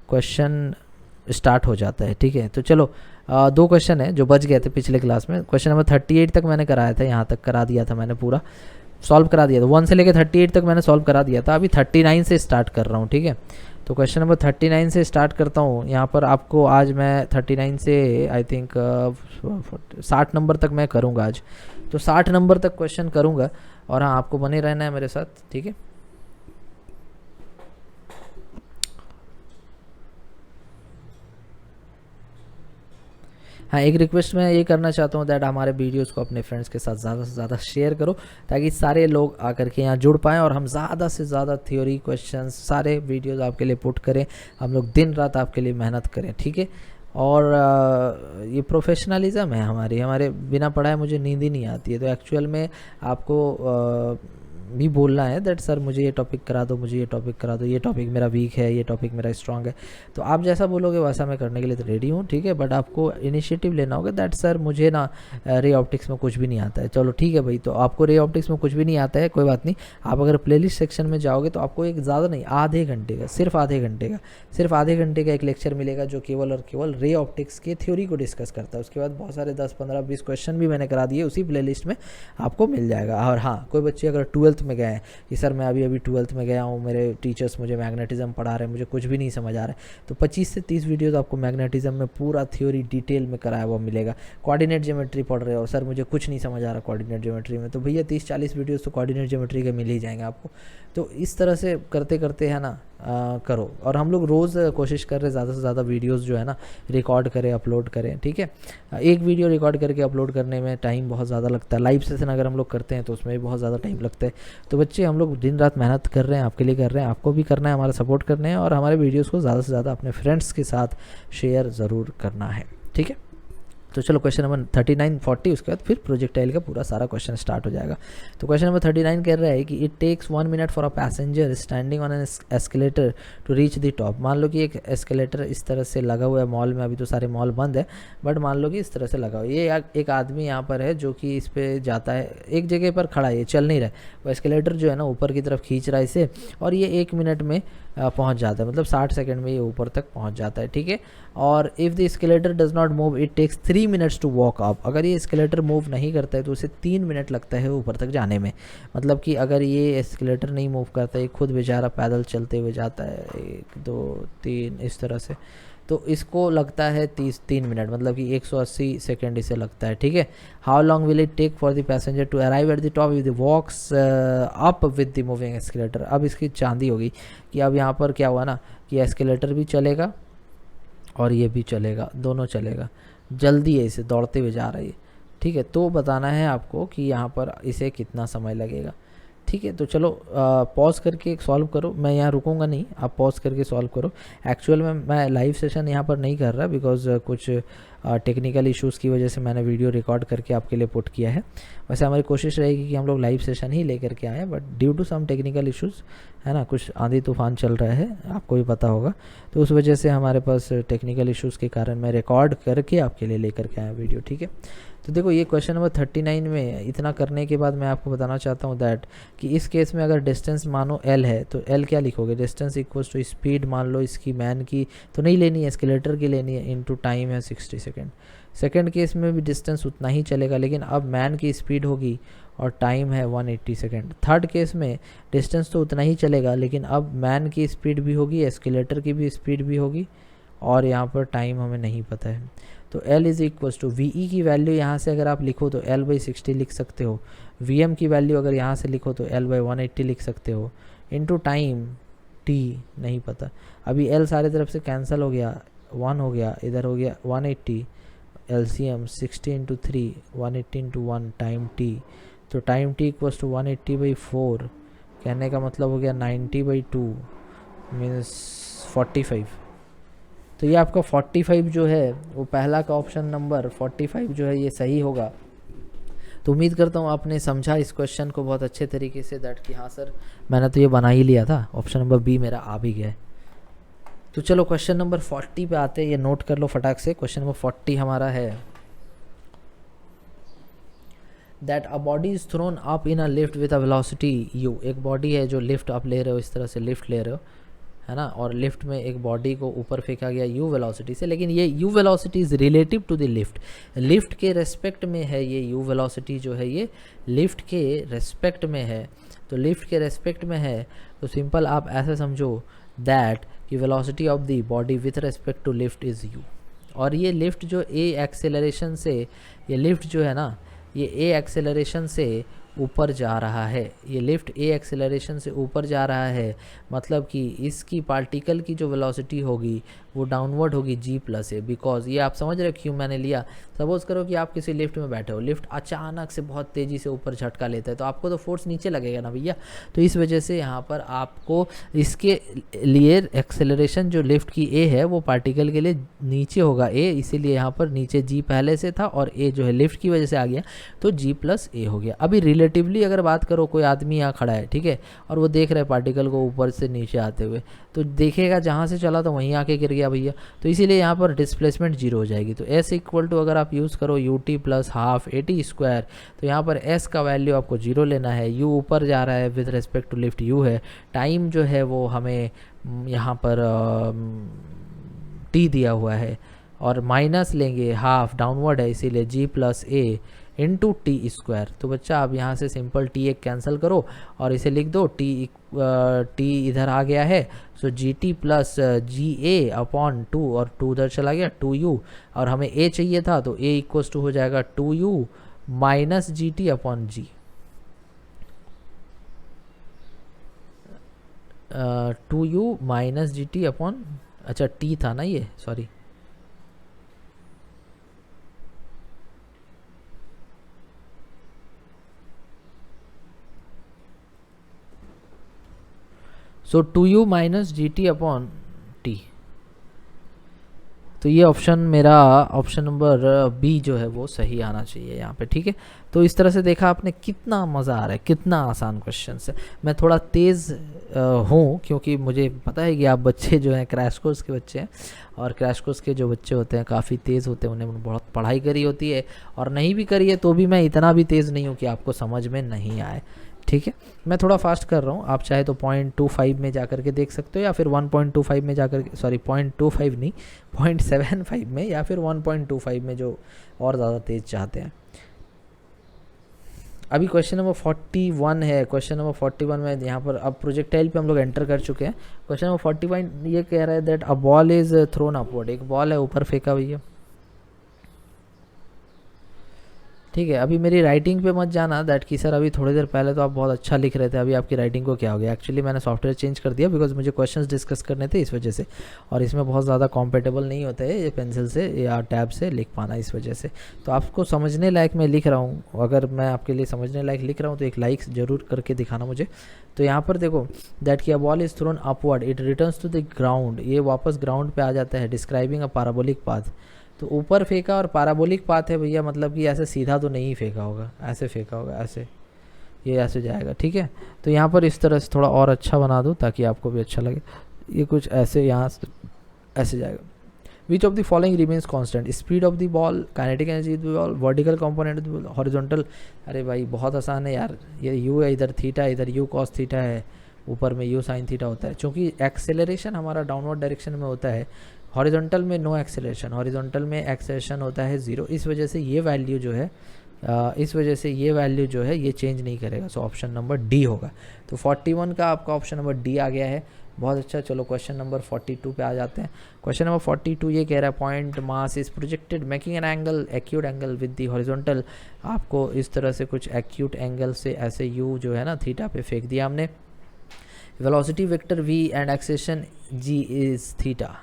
क्वेश्चन स्टार्ट हो जाता है, ठीक है। तो चलो दो क्वेश्चन है जो बच गए थे पिछले क्लास में। क्वेश्चन नंबर 38 तक मैंने कराया था, यहाँ तक करा दिया था मैंने, पूरा सॉल्व करा दिया था। 1 से लेकर 38 तक मैंने सॉल्व करा दिया था, अभी 39 से स्टार्ट कर रहा हूँ, ठीक है। तो क्वेश्चन नंबर 39 से स्टार्ट करता हूँ। यहाँ पर आपको आज मैं 39 से आई थिंक 60 नंबर तक मैं करूँगा आज। तो 60 नंबर तक क्वेश्चन करूँगा और हाँ आपको बने रहना है मेरे साथ, ठीक है। हाँ एक रिक्वेस्ट मैं ये करना चाहता हूँ दैट हमारे वीडियोस को अपने फ्रेंड्स के साथ ज़्यादा से ज़्यादा शेयर करो, ताकि सारे लोग आकर के यहाँ जुड़ पाएँ और हम ज़्यादा से ज़्यादा थ्योरी क्वेश्चंस सारे वीडियोस आपके लिए पुट करें। हम लोग दिन रात आपके लिए मेहनत करें, ठीक है। और ये प्रोफेशनलिज्म है हमारे बिना पढ़ाए मुझे नींद ही नहीं आती है। तो एक्चुअल में आपको भी बोलना है दैट सर मुझे ये टॉपिक करा दो, मुझे ये टॉपिक करा दो, ये टॉपिक मेरा वीक है, ये टॉपिक मेरा स्ट्रांग है। तो आप जैसा बोलोगे वैसा मैं करने के लिए तो रेडी हूँ, ठीक है। बट आपको इनिशिएटिव लेना होगा दैट सर मुझे ना रे ऑप्टिक्स में कुछ भी नहीं आता है। चलो ठीक है भाई, तो आपको रे ऑप्टिक्स में कुछ भी नहीं आता है, कोई बात नहीं। आप अगर प्लेलिस्ट सेक्शन में जाओगे तो आपको एक ज़्यादा नहीं, आधे घंटे का, सिर्फ आधे घंटे का एक लेक्चर मिलेगा जो केवल और केवल रे ऑप्टिक्स के थ्योरी को डिस्कस करता है। उसके बाद बहुत सारे 10, 15, 20 क्वेश्चन भी मैंने करा दिए, उसी प्लेलिस्ट में आपको मिल जाएगा। और हाँ कोई बच्चे अगर 12th में गए हैं कि सर मैं अभी 12th में गया हूँ, मेरे टीचर्स मुझे मैग्नेटिज्म पढ़ा रहे हैं, मुझे कुछ भी नहीं समझ आ रहा है, तो 25 से 30 वीडियोस आपको मैग्नेटिज्म में पूरा थ्योरी डिटेल में कराया हुआ मिलेगा। कोऑर्डिनेट ज्योमेट्री पढ़ रहे हो, सर मुझे कुछ नहीं समझ आ रहा कोऑर्डिनेट ज्योमेट्री में, तो भैया 30-40 वीडियोस तो कोऑर्डिनेट ज्योमेट्री के मिल ही जाएंगे आपको। तो इस तरह से करते करते है ना करो। और हम लोग रोज़ कोशिश कर रहे हैं ज़्यादा से ज़्यादा वीडियोस जो है ना रिकॉर्ड करें, अपलोड करें, ठीक है। एक वीडियो रिकॉर्ड करके अपलोड करने में टाइम बहुत ज़्यादा लगता है। लाइव सेशन अगर हम लोग करते हैं तो उसमें भी बहुत ज़्यादा टाइम लगता है। तो बच्चे हम लोग दिन रात मेहनत कर रहे हैं, आपके लिए कर रहे हैं, आपको भी करना है, हमारा सपोर्ट करना है और हमारे वीडियोज़ को ज़्यादा से ज़्यादा अपने फ्रेंड्स के साथ शेयर ज़रूर करना है, ठीक है। तो चलो क्वेश्चन नंबर 39, 40 उसके बाद फिर प्रोजेक्टाइल का पूरा सारा क्वेश्चन स्टार्ट हो जाएगा। तो क्वेश्चन नंबर 39 कह रहा है कि it takes 1 minute for a passenger standing on an escalator to reach the top. मान लो कि एक एस्केलेटर इस तरह से लगा हुआ है मॉल में, अभी तो सारे मॉल बंद है, बट मान लो कि इस तरह से लगा हुआ है। ये एक आदमी यहाँ पर है जो कि इस पर जाता है, एक जगह पर खड़ा है, ये चल नहीं रहा है, वो एस्केलेटर जो है ना ऊपर की तरफ खींच रहा है इसे, और ये 1 मिनट में पहुंच जाता है, मतलब 60 सेकंड में ये ऊपर तक पहुंच जाता है, ठीक है। और if the escalator does not move it takes 3 minutes to walk up. अगर ये एस्केलेटर मूव नहीं करता है तो उसे 3 मिनट लगता है ऊपर तक जाने में। मतलब कि अगर ये एस्केलेटर नहीं मूव करता है, खुद बेचारा पैदल चलते हुए जाता है, 1 2 3 इस तरह से, तो इसको लगता है 3 मिनट, मतलब कि 180 सेकेंड इसे लगता है, ठीक है। How long will it take for the passenger to arrive at the top with walks up with the moving escalator. अब इसकी चांदी होगी कि अब यहाँ पर क्या हुआ ना कि एस्केलेटर भी चलेगा और ये भी चलेगा, दोनों चलेगा, जल्दी है, इसे दौड़ते हुए जा रही है, ठीक है। तो बताना है आपको कि यहाँ पर इसे कितना समय लगेगा, ठीक है। तो चलो पॉज करके सॉल्व करो, मैं यहाँ रुकूंगा नहीं, आप पॉज करके सॉल्व करो। एक्चुअल में मैं लाइव सेशन यहाँ पर नहीं कर रहा बिकॉज कुछ टेक्निकल इश्यूज़ की वजह से मैंने वीडियो रिकॉर्ड करके आपके लिए पुट किया है। वैसे हमारी कोशिश रहेगी कि हम लोग लाइव सेशन ही लेकर के आएँ, but due to some technical issues है ना, कुछ आंधी तूफान चल रहा है, आपको भी पता होगा, तो उस वजह से हमारे पास टेक्निकल इश्यूज़ के कारण मैं रिकॉर्ड करके आपके लिए लेकर के आया वीडियो, ठीक है। तो देखो ये क्वेश्चन नंबर 39 में इतना करने के बाद मैं आपको बताना चाहता हूँ दैट कि इस केस में अगर डिस्टेंस मानो l है तो l क्या लिखोगे, डिस्टेंस इक्वल्स टू स्पीड मान लो इसकी, मैन की तो नहीं लेनी है, एस्केलेटर की लेनी है, इनटू टाइम है 60 सेकेंड। सेकेंड केस में भी डिस्टेंस उतना ही चलेगा, लेकिन अब मैन की स्पीड होगी और टाइम है 180 सेकेंड। थर्ड केस में डिस्टेंस तो उतना ही चलेगा, लेकिन अब मैन की स्पीड भी होगी, एस्केलेटर की भी स्पीड भी होगी, और यहाँ पर टाइम हमें नहीं पता है। तो L is equals to v e की वैल्यू यहाँ से अगर आप लिखो तो L/60 लिख सकते हो, वी एम की वैल्यू अगर यहाँ से लिखो तो L/180 लिख सकते हो, इनटू टाइम T नहीं पता। अभी L सारे तरफ से कैंसिल हो गया, 1 हो गया, इधर हो गया 180, LCM 60 × 3 180 × 1 टाइम T, तो टाइम T इक्वल्स टू 180/4, कहने का मतलब हो गया 90/2 मीन्स 45। तो ये आपका 45 जो है वो पहला का ऑप्शन नंबर 45 जो है ये सही होगा। तो उम्मीद करता हूँ आपने समझा इस क्वेश्चन को बहुत अच्छे तरीके से, दैट कि हाँ सर मैंने तो ये बना ही लिया था, ऑप्शन नंबर बी मेरा आ भी गया है। तो चलो क्वेश्चन नंबर 40 पे आते हैं, ये नोट कर लो फटाक से। क्वेश्चन नंबर 40 हमारा है that a body is throne up in a lift with a velocity u। एक बॉडी है जो लिफ्ट आप ले रहे हो, इस तरह से लिफ्ट ले रहे हो, है ना, और लिफ्ट में एक बॉडी को ऊपर फेंका गया u वेलोसिटी से, लेकिन ये u velocity is relative to the lift, lift के रेस्पेक्ट में है ये u वेलोसिटी जो है ये लिफ्ट के रेस्पेक्ट में है। तो लिफ्ट के रेस्पेक्ट में है तो सिंपल आप ऐसे समझो दैट कि velocity of the body with respect to lift is u। और ये लिफ्ट जो a एक्सेलरेशन से, ये लिफ्ट जो है ना ये a एक्सेलरेशन से ऊपर जा रहा है, ये लिफ्ट a एक्सेलरेशन से ऊपर जा रहा है, मतलब कि इसकी पार्टिकल की जो वेलोसिटी होगी वो डाउनवर्ड होगी g प्लस ए, बिकॉज ये आप समझ रहे हो क्यों मैंने लिया। सपोज करो कि आप किसी लिफ्ट में बैठे हो, लिफ्ट अचानक से बहुत तेज़ी से ऊपर झटका लेता है तो आपको तो फोर्स नीचे लगेगा ना भैया। तो इस वजह से यहाँ पर आपको इसके लिए एक्सेलरेशन जो लिफ्ट की a है वो पार्टिकल के लिए नीचे होगा a, इसीलिए यहाँ पर नीचे g पहले से था और a जो है लिफ्ट की वजह से आ गया तो g प्लस ए हो गया। अभी रिलेटिवली अगर बात करो, कोई आदमी यहाँ खड़ा है, ठीक है, और वो देख रहा है पार्टिकल को ऊपर से नीचे आते हुए, तो देखेगा जहाँ से चला तो वहीं आके गिर गया भैया, तो इसीलिए यहाँ पर डिस्प्लेसमेंट जीरो हो जाएगी। तो s इक्वल टू अगर आप यूज़ करो you t plus half a t square, तो यहाँ पर s का वैल्यू आपको जीरो लेना है, u ऊपर जा रहा है with respect to lift u है, टाइम जो है वो हमें यहाँ पर t दिया हुआ है, और माइनस लेंगे हाफ डाउनवर्ड है इसीलिए g प्लस ए इंटू टी स्क्वायर। तो बच्चा आप यहाँ से सिंपल टी एक कैंसिल करो और इसे लिख दो, टी इधर आ गया है, सो जी टी प्लस जी ए अपॉन 2, और 2 उधर चला गया 2u, और हमें a चाहिए था तो a इक्वल्स टू हो जाएगा 2u minus g t upon जी। 2u minus g t upon, अच्छा t था ना ये, sorry, so 2u minus g t upon t. तो ये ऑप्शन मेरा, ऑप्शन नंबर बी जो है वो सही आना चाहिए यहाँ पे, ठीक है। तो इस तरह से देखा आपने कितना मज़ा आ रहा है, कितना आसान क्वेश्चन है। मैं थोड़ा तेज़ हूँ क्योंकि मुझे पता है कि आप बच्चे जो हैं क्रैश कोर्स के बच्चे हैं, और क्रैश कोर्स के जो बच्चे होते हैं काफ़ी तेज़ होते हैं, उन्हें बहुत पढ़ाई करी होती है, और नहीं भी करी है तो भी मैं इतना भी तेज़ नहीं हूँ कि आपको समझ में नहीं आए, ठीक है। मैं थोड़ा फास्ट कर रहा हूँ, आप चाहे तो 0.25 में जा कर के देख सकते हो, या फिर 1.25 में जा कर के, सॉरी 0.25 नहीं 0.75 में, या फिर 1.25 में जो और ज़्यादा तेज़ चाहते हैं। अभी क्वेश्चन नंबर 41 है, क्वेश्चन नंबर 41 में यहाँ पर अब प्रोजेक्टाइल पे हम लोग एंटर कर चुके हैं। क्वेश्चन नंबर 41 ये कह रहा है that a ball is throne upward, एक बॉल है ऊपर फेंका भैया, ठीक है। अभी मेरी राइटिंग पे मत जाना दैट कि सर अभी थोड़ी देर पहले तो आप बहुत अच्छा लिख रहे थे, अभी आपकी राइटिंग को क्या हो गया। एक्चुअली मैंने सॉफ्टवेयर चेंज कर दिया बिकॉज मुझे क्वेश्चंस डिस्कस करने थे इस वजह से, और इसमें बहुत ज़्यादा कॉम्पेटेबल नहीं होता है ये पेंसिल से या टैब से लिख पाना, इस वजह से। तो आपको समझने लायक मैं लिख रहा हूँ, अगर मैं आपके लिए समझने लायक लिख रहा हूँ तो एक लाइक ज़रूर करके दिखाना मुझे। तो यहाँ पर देखो दैट कि a ball is thrown upward it returns to the ground, ये वापस ग्राउंड पे आ जाता है, डिस्क्राइबिंग अ पैराबोलिक पाथ। तो ऊपर फेंका और पैराबोलिक पाथ है भैया, मतलब कि ऐसे सीधा तो नहीं फेंका होगा, ऐसे फेंका होगा, ऐसे, ये ऐसे जाएगा, ठीक है। तो यहाँ पर इस तरह से थोड़ा और अच्छा बना दूँ ताकि आपको भी अच्छा लगे, ये कुछ ऐसे यहाँ से ऐसे जाएगा। Which of the following remains constant, speed of the ball, kinetic energy of the ball, vertical component of the ball, horizontal. अरे भाई बहुत आसान है यार, ये यू है, इधर थीटा, इधर यू कॉस थीटा है, ऊपर में यू साइन थीटा होता है। चूँकि एक्सेलरेशन हमारा डाउनवर्ड डायरेक्शन में होता है, हॉरिजॉन्टल में नो एक्सेलरेशन, हॉरिजॉन्टल में एक्सेलरेशन होता है 0, इस वजह से ये वैल्यू जो है ये चेंज नहीं करेगा। सो ऑप्शन नंबर डी होगा। तो 41 का आपका ऑप्शन नंबर डी आ गया है, बहुत अच्छा। चलो क्वेश्चन नंबर 42 पे आ जाते हैं। क्वेश्चन नंबर 42 ये कह रहा है point mass is projected making an angle acute angle with the horizontal. आपको इस तरह से कुछ एक्यूट एंगल से ऐसे यू जो है ना थीटा पे फेंक दिया हमने। Velocity vector v and acceleration g is theta.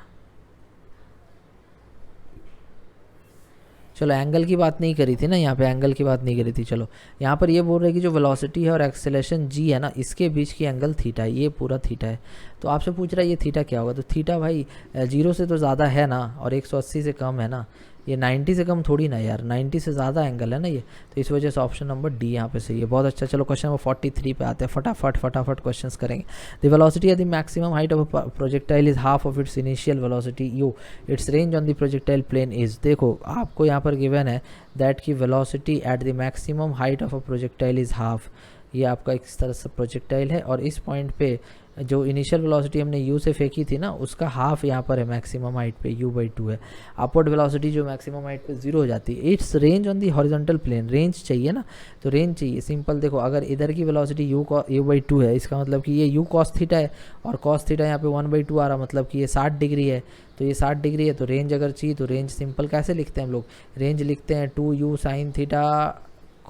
चलो एंगल की बात नहीं करी थी ना, यहाँ पे एंगल की बात नहीं करी थी। चलो यहाँ पर ये बोल रहे हैं कि जो वेलोसिटी है और एक्सेलेरेशन जी है ना, इसके बीच की एंगल थीटा है, ये पूरा थीटा है। तो आपसे पूछ रहा है ये थीटा क्या होगा, तो थीटा भाई 0 से तो ज़्यादा है ना, और 180 से कम है ना, ये 90 से कम थोड़ी ना यार, 90 से ज़्यादा एंगल है ना ये, तो इस वजह से ऑप्शन नंबर डी यहाँ पे सही है। बहुत अच्छा। चलो क्वेश्चन नंबर 43 पे आते हैं, फटाफट क्वेश्चंस करेंगे। The velocity at the maximum height of a projectile is half of its initial velocity u, its range on the projectile plane is. देखो आपको यहाँ पर गिवन है दैट की velocity at the maximum height of a projectile is half, ये आपका इस तरह से प्रोजेक्टाइल है, और इस पॉइंट पे जो इनिशियल वेलोसिटी हमने u से फेंकी थी ना, उसका हाफ यहाँ पर है मैक्सिमम हाइट पे, u/2 है। अपवर्ड वेलोसिटी जो मैक्सिमम हाइट पे 0 हो जाती है। Its range on the horizontal plane, range चाहिए ना, तो रेंज चाहिए। सिंपल देखो, अगर इधर की वेलोसिटी u/2 है, इसका मतलब कि ये u cos थीटा है, और cos थीटा यहाँ पे 1/2 आ रहा, मतलब कि ये 60 डिग्री है, तो ये 60 डिग्री है। तो रेंज अगर चाहिए तो रेंज सिंपल कैसे लिखते हैं हम लोग, रेंज लिखते हैं 2u sin theta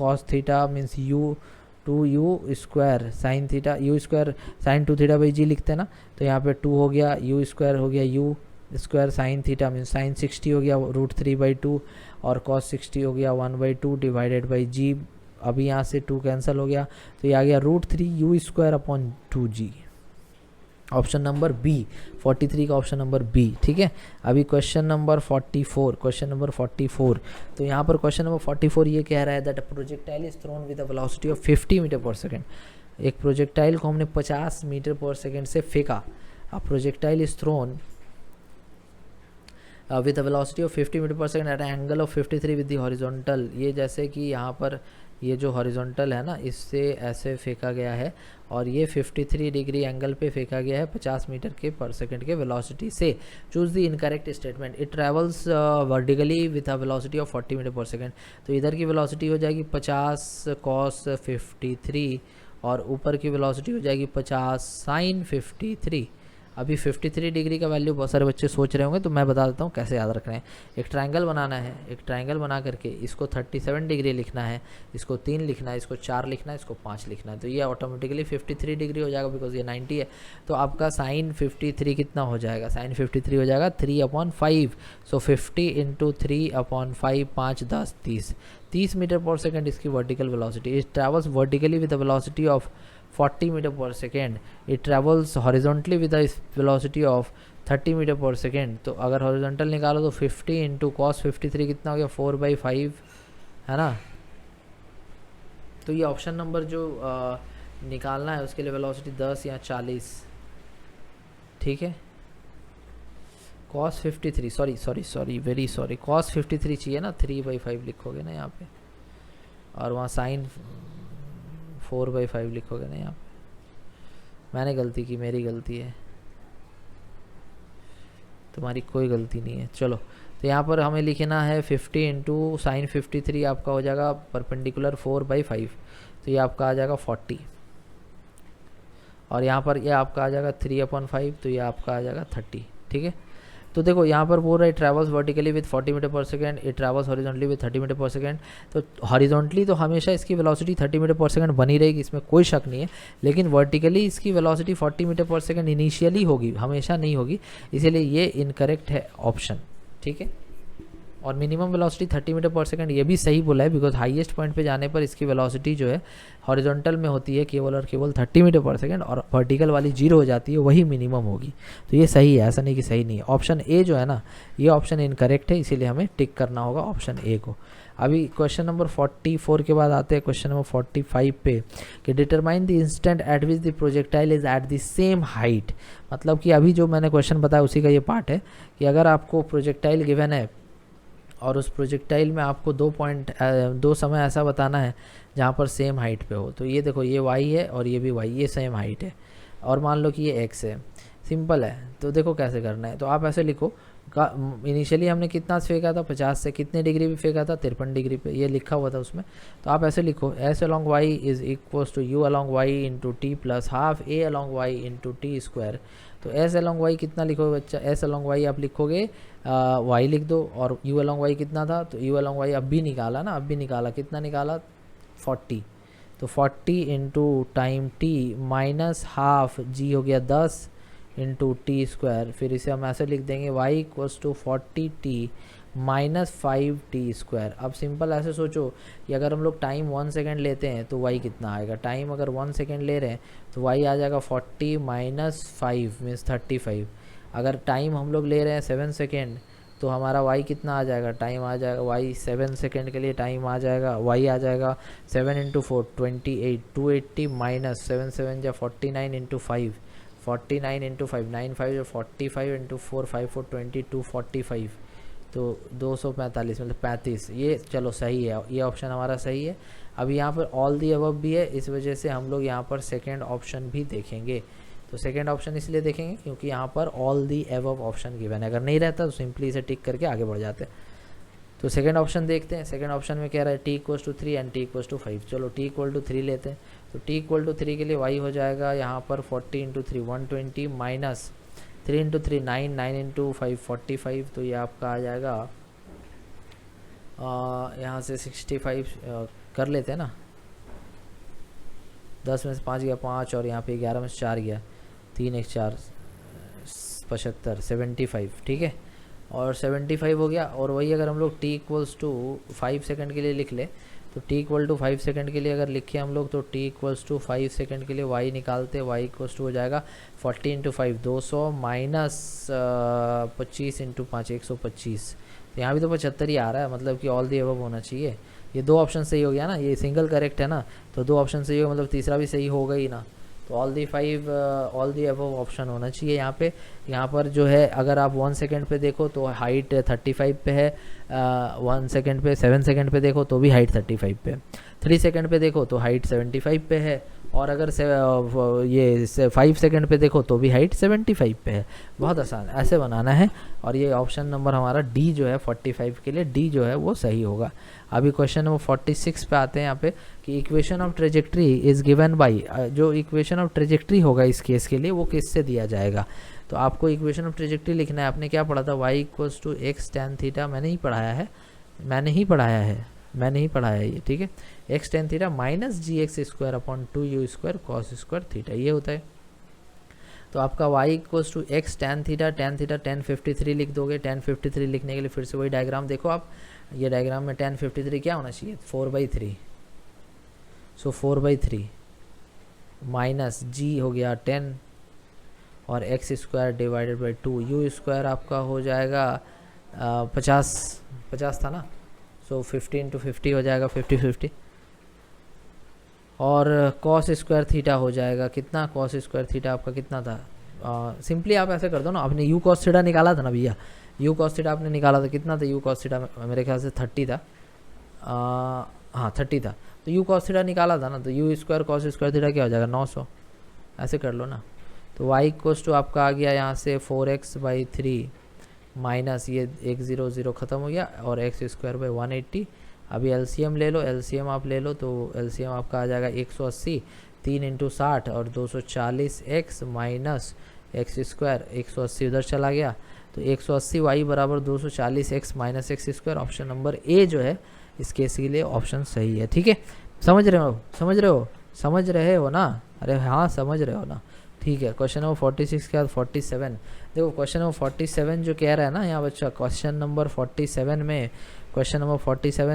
cos theta means u 2u square sine theta, u square sine 2 theta by g लिखते हैं ना, तो यहाँ पे 2 हो गया, u स्क्वायर हो गया u square sine theta mean sine 60 हो गया √3/2, और cos 60 हो गया 1/2 डिवाइडेड बाई जी। अभी यहाँ से 2 कैंसिल हो गया, तो ये आ गया √3u square upon 2g। Option number b, 43 का ऑप्शन नंबर बी। ठीक है, अभी क्वेश्चन नंबर 44, क्वेश्चन नंबर 44। तो यहाँ पर क्वेश्चन नंबर 44 ये कह रहा है that a projectile is thrown with a velocity of 50 metre per second. एक प्रोजेक्टाइल को हमने 50 मीटर पर सेकेंड से फेंका। A projectile is thrown with a velocity of 50 metre per second at angle of 53 with the horizontal. ये जैसे कि यहाँ पर ये जो हॉरिजॉन्टल है ना, इससे ऐसे फेंका गया है, और ये 53 डिग्री एंगल पे फेंका गया है 50 मीटर के पर सेकंड के वेलोसिटी से। Choose the incorrect statement. It travels vertically with a velocity of 40 metre per second. तो इधर की वेलोसिटी हो जाएगी 50 cos 53, और ऊपर की वेलोसिटी हो जाएगी 50 sin 53। अभी 53 डिग्री का वैल्यू बहुत सारे बच्चे सोच रहे होंगे, तो मैं बता देता हूँ कैसे याद रखना है। एक ट्रायंगल बनाना है, एक ट्रायंगल बना करके इसको 37 डिग्री लिखना है, इसको 3 लिखना है, इसको 4 लिखना है, इसको 5 लिखना है, तो ये ऑटोमेटिकली 53 डिग्री हो जाएगा, बिकॉज ये 90 है। तो आपका साइन 53 कितना हो जाएगा, साइन 53 हो जाएगा 3/5। सो 50 × 3/5, 5 10 30 मीटर पर सेकेंड इसकी vertical velocity. It travels vertically with the velocity of 40 metre per second. It travels horizontally with the velocity of 30 metre per second. तो अगर हॉरिजॉन्टल निकालो तो 50 × cos 53 कितना हो गया, 4/5 है ना। तो ये ऑप्शन नंबर जो निकालना है उसके लिए वेलोसिटी 10 या 40। ठीक है, cos 53 sorry very sorry, cos 53 चाहिए ना, 3/5 लिखोगे ना यहाँ पे, और वहाँ साइन 4/5 लिखोगे ना यहाँ पे। मैंने गलती की, मेरी गलती है, तुम्हारी कोई गलती नहीं है। चलो, तो यहाँ पर हमें लिखना है 50 × sin 53 आपका हो जाएगा परपेंडिकुलर 4/5, तो ये आपका आ जाएगा 40, और यहाँ पर ये आपका आ जाएगा 3/5, तो ये आपका आ जाएगा 30। ठीक है, तो देखो यहाँ पर बोल रहा है travels vertically with 40 metre per second, it travels horizontally with 30 metre per second. तो हॉरिजॉन्टली तो हमेशा इसकी वेलोसिटी 30 मीटर पर सेकेंड बनी रहेगी, इसमें कोई शक नहीं है, लेकिन वर्टिकली इसकी velocity 40 metre per second initially होगी, हमेशा नहीं होगी, इसीलिए ये इनकरेक्ट है ऑप्शन। ठीक है, और minimum velocity 30 metre per second ये भी सही बोला है, बिकॉज हाईएस्ट पॉइंट पे जाने पर इसकी वेलोसिटी जो है हॉरिजॉन्टल में होती है केवल और केवल 30 मीटर पर सेकंड, और वर्टिकल वाली 0 हो जाती है, वही मिनिमम होगी। तो ये सही है, ऐसा नहीं कि सही नहीं है। ऑप्शन ए जो है ना, ये ऑप्शन इनकरेक्ट है, इसीलिए हमें टिक करना होगा ऑप्शन ए को। अभी क्वेश्चन नंबर 44 के बाद आते हैं क्वेश्चन नंबर 45 पे, कि determine the instant eight which the projectile is eight the same height. मतलब कि अभी जो मैंने क्वेश्चन बताया उसी का ये पार्ट है, कि अगर आपको प्रोजेक्टाइल गिवन है और उस प्रोजेक्टाइल में आपको दो समय ऐसा बताना है जहाँ पर सेम हाइट पे हो। तो ये देखो, ये y है और ये भी y, ये सेम हाइट है, और मान लो कि ये x है। सिंपल है, तो देखो कैसे करना है। तो आप ऐसे लिखो, इनिशियली हमने कितना फेंका था, 50 से कितने डिग्री पे फेंका था, 53 डिग्री पे, ये लिखा हुआ था उसमें। तो आप ऐसे लिखो, s along y is equals to u along y into T plus half a along y into T square. तो s along y कितना लिखोगे बच्चा, s along y आप लिखोगे y लिख दो, और u along y कितना था, तो u along y अब भी निकाला ना, अब भी निकाला, कितना निकाला 40। तो 40 into time t minus half g हो गया 10 इंटू टी स्क्वायर। फिर इसे हम ऐसे लिख देंगे y equals to 40t -5t²। अब सिंपल ऐसे सोचो कि अगर हम लोग टाइम 1 सेकेंड लेते हैं तो y कितना आएगा। टाइम अगर 1 सेकेंड ले रहे हैं तो y आ जाएगा 40 - 5 मीन्स 35। अगर टाइम हम लोग ले रहे हैं 7 सेकेंड तो हमारा y कितना आ जाएगा, टाइम आ जाएगा y 7 सेकेंड के लिए टाइम आ जाएगा, y आ जाएगा 7 × 4 28, 280 माइनस 7 7 या 49 × 5, 49 × 5 9 5 जो 45 × 4 5 4 20 245, तो 245 मतलब 35। ये चलो सही है, ये ऑप्शन हमारा सही है। अब यहाँ पर ऑल दी अबव भी है, इस वजह से हम लोग यहाँ पर सेकेंड ऑप्शन भी देखेंगे। तो सेकेंड ऑप्शन इसलिए देखेंगे क्योंकि यहाँ पर all the above option given है। अगर नहीं रहता तो सिंपली इसे टिक करके आगे बढ़ जाते हैं। तो सेकेंड ऑप्शन देखते हैं। सेकेंड ऑप्शन में कह रहा है t=3 एंड t=5। चलो t=3 लेते हैं। तो t=3 के लिए y हो जाएगा यहाँ पर 40 × 3 120 माइनस 3 × 3 9 9 × 5 45। तो ये आपका आ जाएगा यहाँ से 65 कर लेते हैं ना, 10 में से 5 गया 5 और यहाँ पे 11 में से 4 गया 3 1 4 75 75। ठीक है, और 75 हो गया। और वही अगर हम लोग t=5 सेकंड के लिए लिख ले तो t=5 सेकंड के लिए अगर लिखे हम लोग तो t=5 सेकंड के लिए y निकालते, y हो जाएगा 40 × 5 200 माइनस 25 × 5 125। तो यहाँ भी तो 75 ही आ रहा है, मतलब कि ऑल दी अबव होना चाहिए। ये दो ऑप्शन सही हो गया ना, ये सिंगल करेक्ट है ना, तो दो ऑप्शन सही हो मतलब तीसरा भी सही होगा ही ना। तो ऑल दी अबव ऑप्शन होना चाहिए यहाँ पे। यहाँ पर जो है अगर आप 1 सेकेंड पे देखो तो हाइट 35 पे है, 1 सेकेंड पे 7 सेकेंड पे देखो तो भी हाइट 35 पे, 3 सेकेंड पे देखो तो हाइट 75 पे है, और अगर ये 5 सेकेंड पे देखो तो भी हाइट 75 पे है। बहुत आसान, ऐसे बनाना है। और ये ऑप्शन नंबर हमारा डी जो है 45 के लिए डी जो है वो सही होगा। अभी क्वेश्चन नंबर 46 पे आते हैं यहाँ पे कि equation of trajectory is given by, जो इक्वेशन ऑफ ट्रेजेक्ट्री होगा इस केस के लिए वो किससे दिया जाएगा। तो आपको इक्वेशन ऑफ ट्रेजेक्ट्री लिखना है। आपने क्या पढ़ा था, y = x tan थीटा, मैंने ही पढ़ाया है ये, ठीक है। x tan theta minus gx² / 2u² cos² theta, ये होता है। तो आपका y = x tan theta, tan 53 लिख दोगे। tan 53 लिखने के लिए फिर से वही डायग्राम देखो आप, ये डायग्राम में tan 53 क्या होना चाहिए 4/3। सो 4/3 माइनस g हो गया 10 और x² डिवाइडेड बाई 2, u² आपका हो जाएगा 50 था ना, सो 15 × 50 हो जाएगा 50 और cos² थीटा हो जाएगा कितना, cos² थीटा आपका कितना था, सिंपली आप ऐसे कर दो ना, आपने u cos थीटा निकाला था ना भैया, u cos थीटा आपने निकाला था, कितना था u cos थीटा, मेरे ख्याल से 30 था, हाँ 30 था। तो u cos थीटा निकाला था ना, तो u² cos² थीटा क्या हो जाएगा 900, ऐसे कर लो ना। तो y = आपका आ गया यहाँ से 4x/3 माइनस ये 1 0 0 ख़त्म हो गया और x² / 180। अभी एलसीएम ले लो, एलसीएम आप ले लो तो एलसीएम आपका आ जाएगा 180, 3 × 60 और 240x माइनस x², 180 उधर चला गया तो 180y = 240x minus x²। Option number A जो है इस केस के लिए ऑप्शन सही है। ठीक है, समझ रहे हो ना, अरे हाँ समझ रहे हो ना, ठीक है। क्वेश्चन नंबर 46 के बाद 47 देखो, क्वेश्चन नंबर 47 जो कह रहा है ना यहाँ बच्चा, क्वेश्चन नंबर 47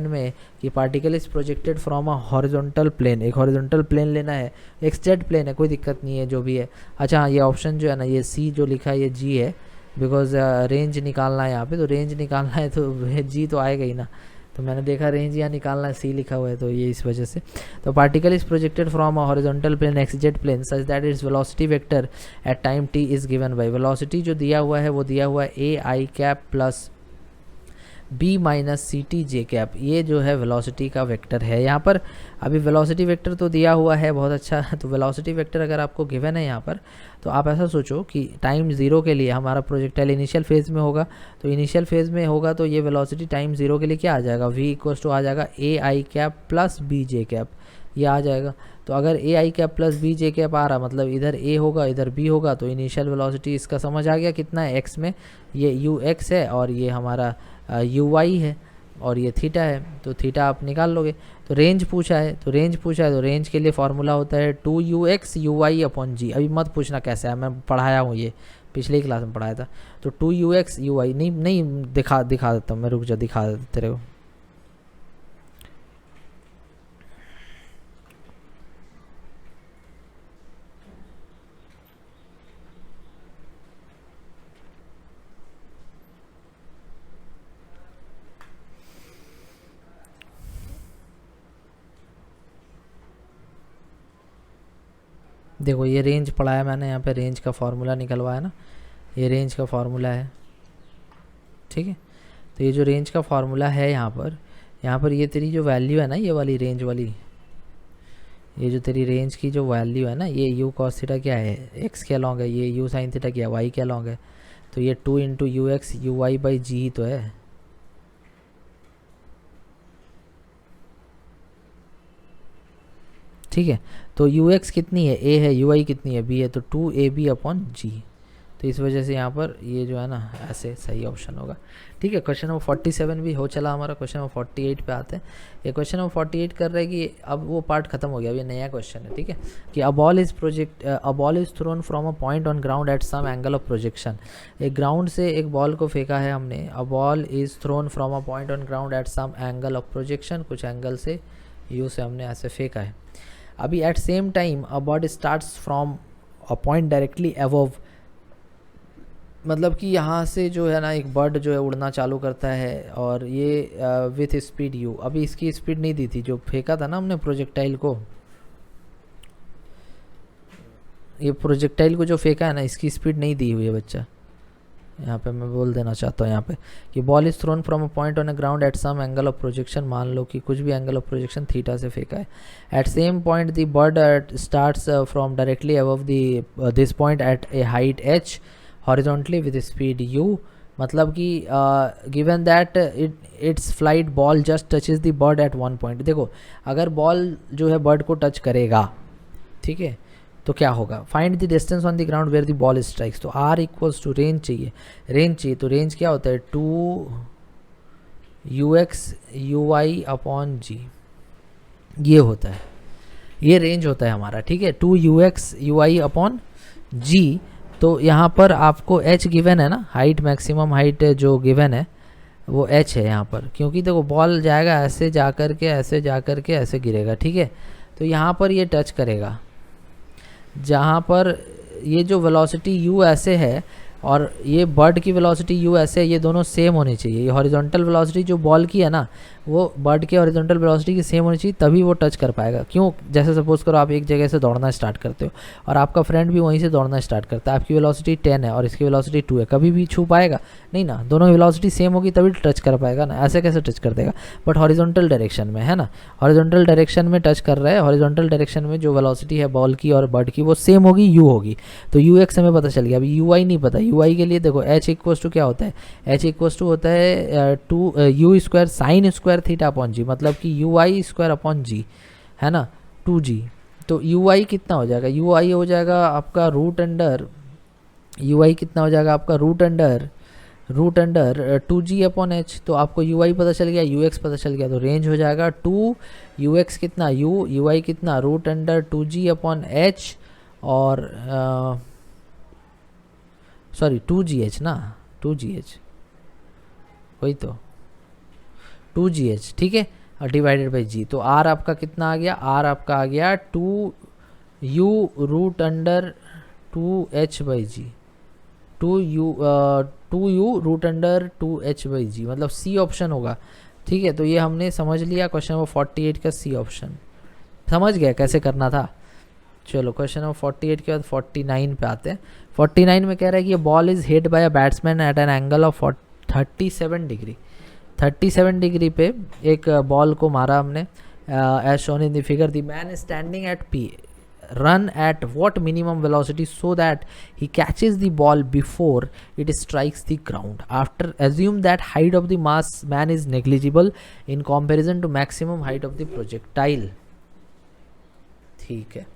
में कि particle is projected from a horizontal plane, एक हॉरिजॉन्टल प्लेन लेना है, एक्सजेड प्लेन है, कोई दिक्कत नहीं है जो भी है। अच्छा हाँ, ये ऑप्शन जो है ना, ये सी जो लिखा है ये जी है, बिकॉज रेंज निकालना है यहाँ पे, तो रेंज निकालना है तो जी तो आएगा ही ना, तो मैंने देखा रेंज यहाँ निकालना है, सी लिखा हुआ है तो ये इस वजह से। तो particle is projected from a horizontal plane x z plane such that its velocity vector at time t is given by, velocity जो दिया हुआ है वो दिया हुआ है ai plus b minus c t j cap, ये जो है वेलोसिटी का वेक्टर है यहाँ पर। अभी वेलोसिटी वेक्टर तो दिया हुआ है, बहुत अच्छा। तो वेलोसिटी वेक्टर अगर आपको गिवन है यहाँ पर, तो आप ऐसा सोचो कि टाइम 0 के लिए हमारा प्रोजेक्टाइल इनिशियल फेज़ में होगा, तो इनिशियल फेज़ में होगा तो ये वेलोसिटी टाइम 0 के लिए क्या आ जाएगा, v = आ जाएगा ai plus b j cap, ये आ जाएगा। तो अगर ai plus b j cap आ रहा, मतलब इधर a होगा इधर b होगा, तो इनिशियल वेलोसिटी इसका समझ आ गया कितना है, x में ये ux है और ये हमारा uy है, और ये थीटा है, तो थीटा आप निकाल लोगे। तो रेंज पूछा है, तो रेंज के लिए फार्मूला होता है 2ux uy अपॉन जी। अभी मत पूछना कैसे है, मैं पढ़ाया हूँ, ये पिछले ही क्लास में पढ़ाया था। तो 2ux uy नहीं दिखा देता हूँ मैं, रुक जा दिखा देता तेरे को। देखो ये रेंज पढ़ाया मैंने, यहाँ पे रेंज का फार्मूला निकलवाया ना, ये रेंज का फार्मूला है, ठीक है। तो ये जो रेंज का फार्मूला है यहाँ पर ये तेरी जो वैल्यू है ना, ये वाली रेंज वाली, ये जो तेरी रेंज की जो वैल्यू है ना, ये यू कॉस थीटा क्या है, एक्स के अलॉन्ग है, ये यू साइन थीटा क्या है, वाई के अलॉन्ग है। तो ये 2 into u x u y by g ही तो है। ठीक है, तो यू एक्स कितनी है, ए है, यू आई कितनी है, बी है, तो 2ab अपॉन जी। तो इस वजह से यहाँ पर ये जो है ना ऐसे सही ऑप्शन होगा। ठीक है, क्वेश्चन नंबर 47 भी हो चला हमारा। क्वेश्चन नंबर 48 पे आते हैं। ये क्वेश्चन नंबर 48 कर रहे हैं कि अब वो पार्ट खत्म हो गया, अब ये नया क्वेश्चन है। ठीक है, कि a ball is thrown from a point on ground at some angle of projection. एक ग्राउंड से एक बॉल को फेंका है हमने। A ball is thrown from a point on ground at some angle of projection, कुछ एंगल से u से हमने ऐसे फेंका है। अभी at same time a bird starts from a point directly above, मतलब कि यहाँ से जो है ना एक बर्ड जो है उड़ना चालू करता है, और ये विथ स्पीड यू। अभी इसकी स्पीड नहीं दी थी, जो फेंका था ना हमने प्रोजेक्टाइल को, ये प्रोजेक्टाइल को जो फेंका है ना, इसकी स्पीड नहीं दी हुई है बच्चा। यहाँ पे मैं बोल देना चाहता हूँ यहाँ पे कि ball is thrown from a point on a ground at some angle of projection. मान लो कि कुछ भी एंगल ऑफ प्रोजेक्शन थीटा से फेंका है। At same point the bird starts from directly above this point at a height h horizontally with speed u। मतलब कि given that its flight ball just touches the bird at one point. देखो अगर ball जो है bird को touch करेगा, ठीक है, तो क्या होगा, find the distance on the ground where the ball strikes. तो r इक्वल्स टू रेंज चाहिए, तो रेंज क्या होता है 2ux uy अपॉन जी, ये होता है, ये रेंज होता है हमारा। ठीक है, 2ux uy अपॉन जी। तो यहाँ पर आपको h गिवन है ना, हाइट मैक्सिमम हाइट जो गिवन है वो h है यहाँ पर, क्योंकि देखो बॉल जाएगा ऐसे जा कर के ऐसे गिरेगा। ठीक है, तो यहाँ पर ये टच करेगा, जहाँ पर ये जो वेलोसिटी u ऐसे है और ये बर्ड की वेलोसिटी u ऐसे है, ये दोनों सेम होनी चाहिए। ये हॉरिजॉन्टल वेलोसिटी जो बॉल की है ना, वो बर्ड के हॉरिजॉन्टल वेलोसिटी की सेम होनी चाहिए, तभी वो टच कर पाएगा। क्यों, जैसे सपोज करो आप एक जगह से दौड़ना स्टार्ट करते हो और आपका फ्रेंड भी वहीं से दौड़ना स्टार्ट करता है, आपकी वेलोसिटी 10 है और इसकी वेलोसिटी 2 है, कभी भी छू पाएगा नहीं ना, दोनों की वेलोसिटी सेम होगी तभी टच कर पाएगा ना, ऐसे कैसे टच कर देगा। बट हॉरिजॉन्टल डायरेक्शन में है ना, हॉरिजॉन्टल डायरेक्शन में टच कर रहा है, हॉरिजॉन्टल डायरेक्शन में जो वेलोसिटी है बॉल की और बर्ड की वो सेम होगी, u होगी। तो ux हमें पता चल गया। अभी ui नहीं पता, ui के लिए देखो h इक्वल्स टू क्या होता है, h इक्वल्स टू होता है u square sine square theta upon g, मतलब कि ui स्क्वायर अपॉन जी है ना 2g। तो ui कितना हो जाएगा, ui हो जाएगा आपका रूट अंडर, ui कितना हो जाएगा आपका root under 2g upon h। तो आपको ui पता चल गया, ux पता चल गया, तो रेंज हो जाएगा 2ux कितना ui कितना root under 2g upon h और सॉरी 2gh ना, 2gh वही तो 2gh। ठीक है, डिवाइडेड बाई जी। तो r आपका कितना आ गया, r आपका आ गया 2u root under 2h by g, 2u root under 2h by g, मतलब सी ऑप्शन होगा। ठीक है, तो ये हमने समझ लिया क्वेश्चन नंबर 48 का सी ऑप्शन, समझ गया कैसे करना था। चलो क्वेश्चन नंबर 48 के बाद 49 पे आते हैं। 49 में कह रहा है कि ball is hit by a batsman at an angle of 37 degree. 37 degree पे एक बॉल को मारा हमने, as shown in the figure. The man is standing at P, run at what minimum velocity so that he catches the ball before it strikes the ground. After assume that height of the man is negligible in comparison to maximum height of the projectile. ठीक है,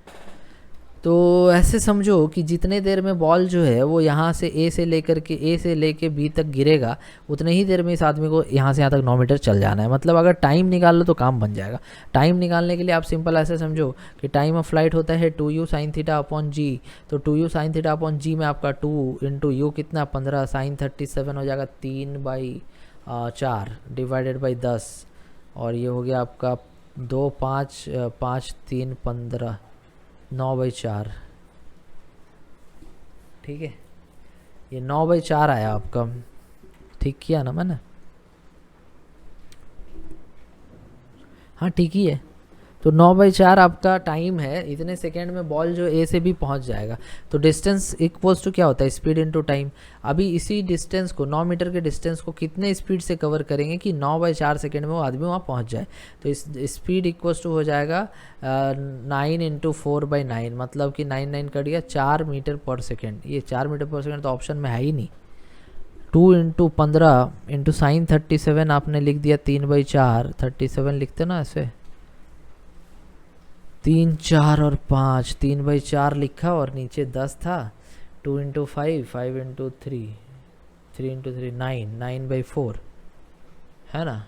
तो ऐसे समझो कि जितने देर में ball जो है वो यहाँ से ए से लेके बी तक गिरेगा, उतने ही देर में इस आदमी को यहाँ से यहाँ तक 9 मीटर चल जाना है। मतलब अगर टाइम निकाल लो तो काम बन जाएगा। टाइम निकालने के लिए आप सिंपल ऐसे समझो कि टाइम ऑफ फ्लाइट होता है 2u साइन थीटा अपॉन जी। तो 2u साइन थीटा अपॉन जी में आपका 2 इंटू यू कितना 15 साइन 37 हो जाएगा 3/4 डिवाइडेड बाई 10, और ये हो गया आपका 2 5 5 3 15 9/4। ठीक है, ये 9/4 आया आपका। ठीक किया ना मैंने? हाँ ठीक ही है। तो 9/4 आपका टाइम है, इतने सेकेंड में बॉल जो ए से बी पहुंच जाएगा। तो डिस्टेंस इक्वल्स टू क्या होता है, स्पीड इनटू टाइम। अभी इसी डिस्टेंस को 9 मीटर के डिस्टेंस को कितने स्पीड से कवर करेंगे कि 9/4 सेकेंड में वो आदमी वहाँ पहुंच जाए। तो इस स्पीड इक्वल्स टू हो जाएगा 9 इंटू 4/9, मतलब कि 9 कट गया 4 मीटर पर सेकेंड। ये 4 मीटर पर सेकेंड तो ऑप्शन में है ही नहीं। 2 इंटू 15 इंटू साइन 37 आपने लिख दिया 3/4, 37 लिखते ना ऐसे 3 4 और 5, 3/4 लिखा और नीचे 10 था। 2 इंटू 5, 5 इंटू 3, 3 इंटू 3 9, 9/4 है ना।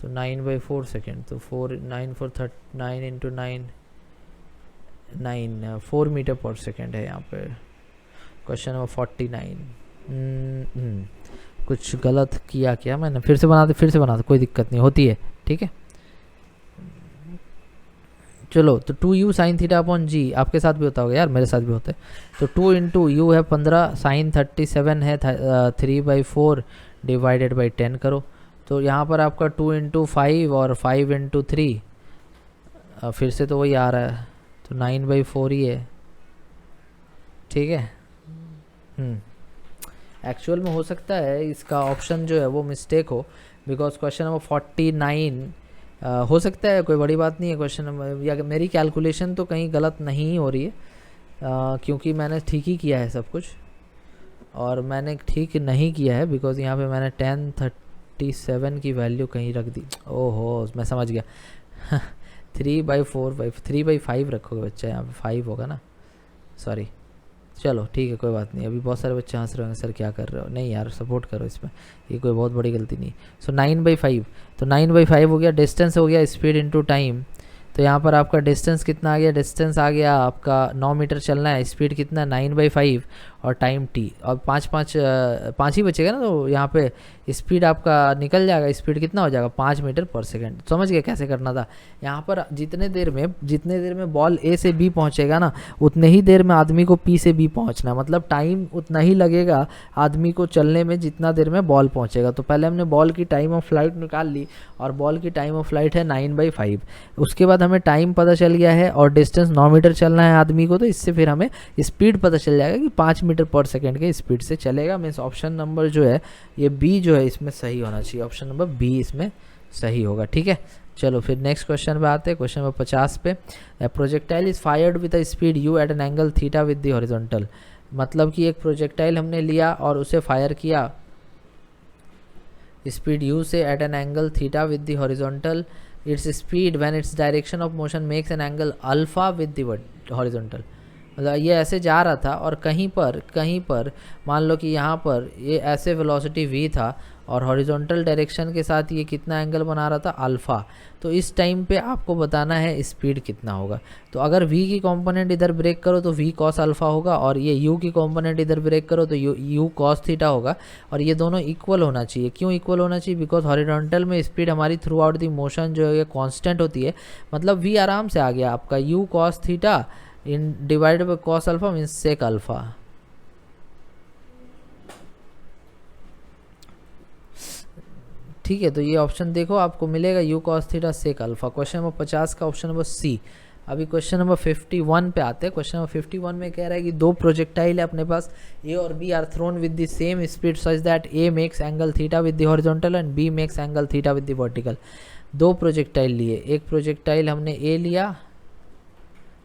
तो 9/4 सेकेंड, तो 4 9 4 9 इंटू 9 9 4 मीटर पर सेकेंड है यहाँ पे। Question number 49। कुछ गलत किया क्या मैंने? फिर से बना दे, कोई दिक्कत नहीं होती है। ठीक है, चलो। तो 2u साइन थीटा अपॉन जी आपके साथ भी होता होगा यार, मेरे साथ भी होता है। तो 2 इंटू यू है 15, साइन 37 है 3/4 डिवाइडेड बाई 10 करो। तो यहाँ पर आपका 2 इंटू 5 और 5 इंटू 3, फिर से तो वही आ रहा है, तो 9/4 ही है। ठीक है, एक्चुअल में हो सकता है इसका ऑप्शन जो है वो मिस्टेक हो, बिकॉज क्वेश्चन नंबर 49 हो सकता है, कोई बड़ी बात नहीं है। क्वेश्चन नंबर या मेरी कैलकुलेशन तो कहीं गलत नहीं हो रही है, क्योंकि मैंने ठीक ही किया है सब कुछ, और मैंने ठीक नहीं किया है बिकॉज यहाँ पे मैंने 1037 की वैल्यू कहीं रख दी। ओहो, मैं समझ गया 3/5 रखोगे बच्चा, यहाँ पे 5 होगा ना, सॉरी। चलो ठीक है, कोई बात नहीं। अभी बहुत सारे बच्चे हंस रहे होंगे, सर क्या कर रहे हो। नहीं यार, सपोर्ट करो इसमें, ये कोई बहुत बड़ी गलती नहीं। सो 9/5, तो 9/5 हो गया। डिस्टेंस हो गया स्पीड इनटू टाइम। तो यहाँ पर आपका डिस्टेंस कितना आ गया? डिस्टेंस आ गया आपका 9 मीटर चलना है, स्पीड कितना 9/5 और टाइम t, और 5 ही बचेगा ना, तो यहाँ पे स्पीड आपका निकल जाएगा। स्पीड कितना हो जाएगा 5 मीटर पर सेकेंड। समझ गए कैसे करना था? यहाँ पर जितने देर में बॉल ए से बी पहुँचेगा ना, उतने ही देर में आदमी को पी से बी पहुँचना, मतलब टाइम उतना ही लगेगा आदमी को चलने में जितना देर में बॉल पहुँचेगा। तो पहले हमने बॉल की टाइम ऑफ फ्लाइट निकाल ली, और बॉल की टाइम ऑफ फ्लाइट है 9/5। उसके बाद हमें टाइम पता चल गया है और डिस्टेंस 9 मीटर चलना है आदमी को, तो इससे फिर हमें स्पीड पता चल जाएगा कि 5 मीटर पर सेकेंड के स्पीड से चलेगा। मीन्स ऑप्शन नंबर जो है ये बी जो है इसमें सही होना चाहिए। ऑप्शन नंबर बी इसमें सही होगा। ठीक है, चलो फिर नेक्स्ट क्वेश्चन पे आते हैं। क्वेश्चन नंबर 50 पे, projectile is fired with a speed u at an angle theta with the horizontal. मतलब कि एक प्रोजेक्टाइल हमने लिया और उसे फायर किया स्पीड u से at an angle theta with the horizontal. Its speed when its direction of motion makes an angle alpha with the horizontal. मतलब ये ऐसे जा रहा था और कहीं पर मान लो कि यहाँ पर ये ऐसे वेलोसिटी v था और हॉरिजॉन्टल डायरेक्शन के साथ ये कितना एंगल बना रहा था, अल्फ़ा। तो इस टाइम पे आपको बताना है स्पीड कितना होगा। तो अगर v की कंपोनेंट इधर ब्रेक करो तो v cos अल्फ़ा होगा, और ये u की कंपोनेंट इधर ब्रेक करो तो u cos थीटा होगा, और ये दोनों इक्वल होना चाहिए। क्यों इक्वल होना चाहिए? बिकॉज हॉरिजॉन्टल में स्पीड हमारी थ्रू आउट दी मोशन जो है ये कॉन्स्टेंट होती है। मतलब v आराम से आ गया आपका u cos theta in divided by cos alpha means sec alpha. ठीक है, तो ये ऑप्शन देखो आपको मिलेगा u cos theta sec alpha. Question number 50 का ऑप्शन नंबर सी। अभी क्वेश्चन नंबर 51 पे आते हैं। क्वेश्चन नंबर 51 में कह रहा है कि दो प्रोजेक्टाइल है अपने पास, ए और B are thrown with the same speed such that A makes angle theta with the horizontal and B makes angle theta with the vertical. दो प्रोजेक्टाइल लिए, एक प्रोजेक्टाइल हमने ए लिया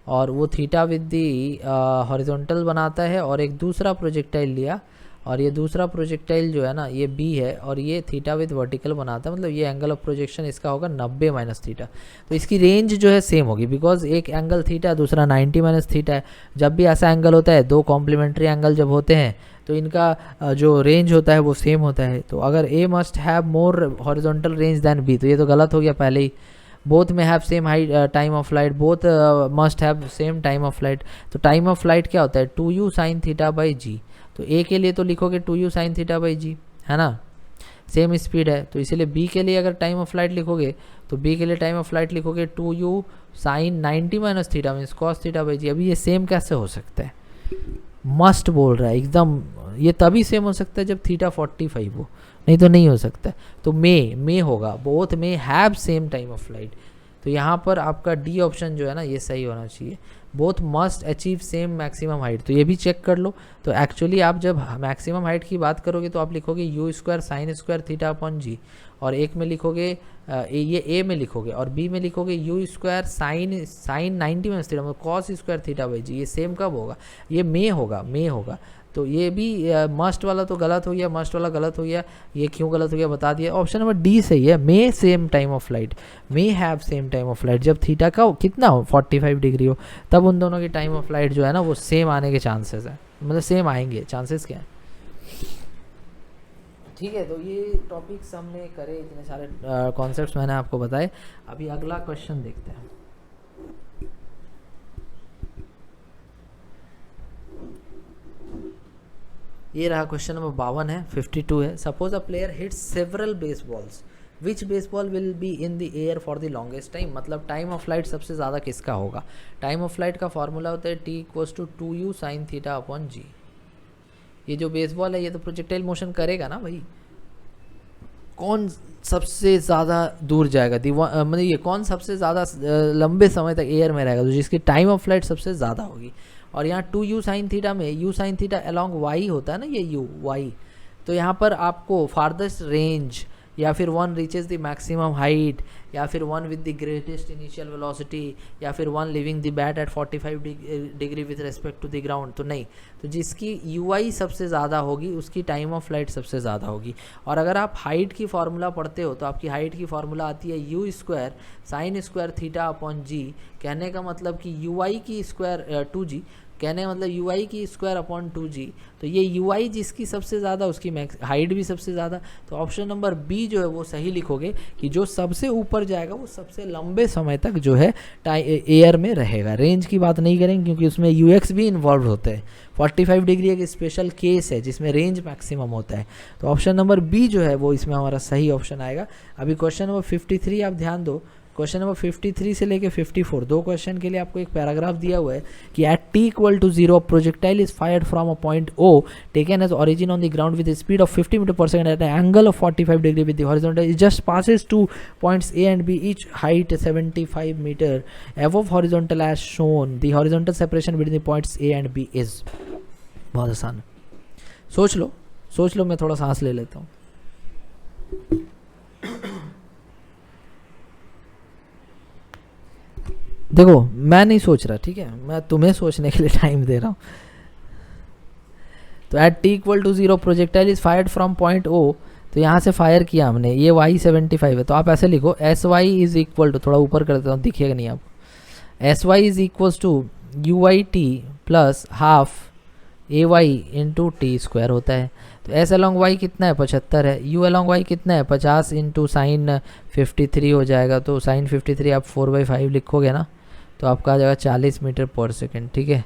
और वो थीटा विद दी हॉरिजॉन्टल बनाता है, और एक दूसरा प्रोजेक्टाइल लिया और ये दूसरा प्रोजेक्टाइल जो है ना ये बी है और ये थीटा विद वर्टिकल बनाता है, मतलब ये एंगल ऑफ प्रोजेक्शन इसका होगा 90 माइनस थीटा। तो इसकी रेंज जो है सेम होगी, बिकॉज एक एंगल थीटा दूसरा 90 माइनस थीटा है। जब भी ऐसा एंगल होता है, दो कॉम्प्लीमेंट्री एंगल जब होते हैं तो इनका जो रेंज होता है वो सेम होता है। तो अगर A must have more horizontal range than B, तो ये तो गलत हो गया पहले ही। Both may have same high time of flight, both must have same time of flight. तो टाइम ऑफ फ्लाइट क्या होता है 2u साइन थीटा बाई जी। तो ए के लिए तो लिखोगे 2u साइन थीटा बाई जी, है ना, सेम स्पीड है। तो इसीलिए बी के लिए अगर टाइम ऑफ फ्लाइट लिखोगे तो बी के लिए टाइम ऑफ फ्लाइट लिखोगे 2u sine 90 minus theta means cos theta by g. अभी ये सेम कैसे हो सकता है, मस्ट बोल रहा है एकदम, ये तभी सेम हो सकता है जब थीटा 45 हो, नहीं तो नहीं हो सकता। तो मे होगा, both may have same time of flight. तो यहाँ पर आपका डी ऑप्शन जो है ना ये सही होना चाहिए, both must achieve same maximum height. तो ये भी चेक कर लो। तो एक्चुअली आप जब मैक्सिमम हाइट की बात करोगे तो आप लिखोगे u square sine square theta upon जी, और एक में लिखोगे ये ए में लिखोगे और बी में लिखोगे u square sign 90 minus theta मतलब कॉस स्क्वायर थीटा बाई जी। ये सेम कब होगा, ये मे होगा। तो ये भी मस्ट वाला तो गलत हो गया, मस्ट वाला गलत हो गया। ये क्यों गलत हो गया बता दिया। ऑप्शन नंबर डी सही है, may same time of flight, may have same time of flight. जब थीटा का कितना हो 45 डिग्री हो तब उन दोनों की टाइम ऑफ फ्लाइट जो है ना वो सेम आने के चांसेस है, मतलब सेम आएंगे, चांसेस क्या है। ठीक है, तो ये टॉपिक्स हमने करे, इतने सारे कॉन्सेप्ट्स मैंने आपको बताए। अभी अगला क्वेश्चन देखते हैं। ये रहा क्वेश्चन नंबर 52 है, 52 है। Suppose a player hits several baseballs, which baseball will be in the air for the longest time. मतलब टाइम ऑफ फ्लाइट सबसे ज़्यादा किसका होगा। टाइम ऑफ फ्लाइट का फॉर्मूला होता है t equals to 2u sine theta upon g. ये जो बेसबॉल है ये तो प्रोजेक्टाइल मोशन करेगा ना भाई, कौन सबसे ज़्यादा दूर जाएगा, मतलब ये कौन सबसे ज़्यादा लंबे समय तक एयर में रहेगा, तो जिसकी टाइम ऑफ फ्लाइट सबसे ज़्यादा होगी। और यहाँ 2u साइन थीटा में u sine theta along y होता है ना, ये u y। तो यहाँ पर आपको फार्देस्ट रेंज या फिर one reaches the maximum height या फिर one with the greatest initial velocity या फिर one leaving the bat at 45 degree with respect to the ground, तो नहीं। तो जिसकी ui सबसे ज़्यादा होगी उसकी टाइम ऑफ फ्लाइट सबसे ज़्यादा होगी। और अगर आप हाइट की फार्मूला पढ़ते हो तो आपकी हाइट की फार्मूला आती है u square sine square theta upon g. कहने का मतलब कि ui की स्क्वायर 2g, कहने का मतलब ui की स्क्वायर अपॉन 2g। तो ये ui जिसकी सबसे ज़्यादा उसकी हाइट भी सबसे ज़्यादा। तो ऑप्शन नंबर बी जो है वो सही लिखोगे कि जो सबसे ऊपर जाएगा वो सबसे लंबे समय तक जो है एयर में रहेगा। रेंज की बात नहीं करेंगे क्योंकि उसमें ux भी इन्वॉल्व होते हैं। 45 डिग्री एक स्पेशल केस है जिसमें रेंज मैक्सिमम होता है। तो ऑप्शन नंबर बी जो है वो इसमें हमारा सही ऑप्शन आएगा। अभी क्वेश्चन नंबर 53 आप ध्यान दो। क्वेश्चन नंबर 53 से लेके 54 दो क्वेश्चन के लिए आपको एक पैराग्राफ दिया हुआ है कि at t equal to 0 projectile is fired from a point O taken as origin on the ground with speed of 50 metre per second at an angle of 45 degree with the horizontal it just passes two points A and B each height 75 metre above horizontal as shown the horizontal separation between the points A and B is. बहुत आसान है, सोच लो, मैं थोड़ा सांस ले लेता हूँ। देखो मैं नहीं सोच रहा, ठीक है, मैं तुम्हें सोचने के लिए टाइम दे रहा हूँ। तो at t equal to 0 projectile is fired from point O। तो यहाँ से फायर किया हमने, ये y 75 है, तो आप ऐसे लिखो sy इज इक्वल टू, थोड़ा ऊपर कर देता हूँ दिखेगा नहीं आपको, sy is equal to uit plus half ay into T square होता है। तो s अलॉन्ग y कितना है 75 है, u अलॉन्ग y कितना है 50 इंटू साइन 53 हो जाएगा। तो साइन 53 आप 4/5 लिखोगे ना तो आपका आ जाएगा 40 मीटर पर सेकेंड। ठीक है,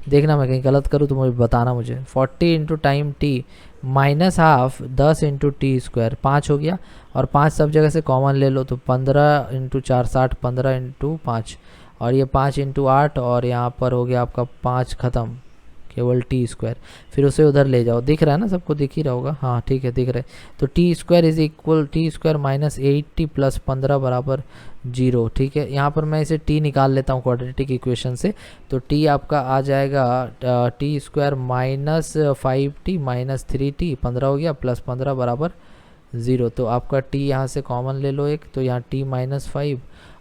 देखना मैं कहीं गलत करूँ तो मुझे बताना। मुझे 40 into time t minus half 10 into T square 5 हो गया, और 5 सब जगह से कॉमन ले लो तो 15 इंटू 4 60, 15 इंटू 5 और ये 5 इंटू 8 और यहाँ पर हो गया आपका 5 ख़त्म, केवल टी स्क्वायर। फिर उसे उधर ले जाओ, दिख रहा है ना सबको, दिख ही रहा होगा, हाँ ठीक है दिख रहा है। तो t square is equal T square minus 80 plus 15 बराबर 0। ठीक है, यहाँ पर मैं इसे टी निकाल लेता हूँ क्वाड्रेटिक इक्वेशन से। तो टी आपका आ जाएगा T square minus 5t minus 3t 15 हो गया प्लस 15 बराबर 0। तो आपका टी यहाँ से कॉमन ले लो एक, तो यहाँ टी माइनस 5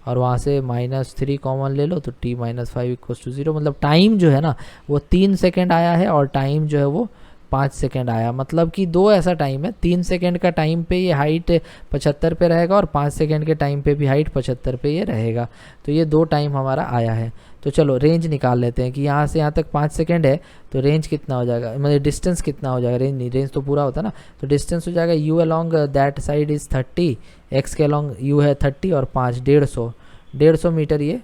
और वहाँ से माइनस 3 कॉमन ले लो तो t माइनस 5 इक्वल्स टू 0। मतलब टाइम जो है ना वो 3 सेकेंड आया है और टाइम जो है वो 5 सेकेंड आया, मतलब कि दो ऐसा टाइम है, 3 सेकेंड का टाइम पे ये हाइट 75 पे रहेगा और 5 सेकेंड के टाइम पे भी हाइट 75 पे ये रहेगा। तो ये दो टाइम हमारा आया है। तो चलो रेंज निकाल लेते हैं कि यहाँ से यहाँ तक 5 सेकेंड है, तो रेंज कितना हो जाएगा, मतलब डिस्टेंस कितना हो जाएगा, रेंज नहीं, रेंज तो पूरा होता है ना। तो डिस्टेंस हो जाएगा u along that side is 30, x के अलॉन्ग u है 30 और 5 150 मीटर ये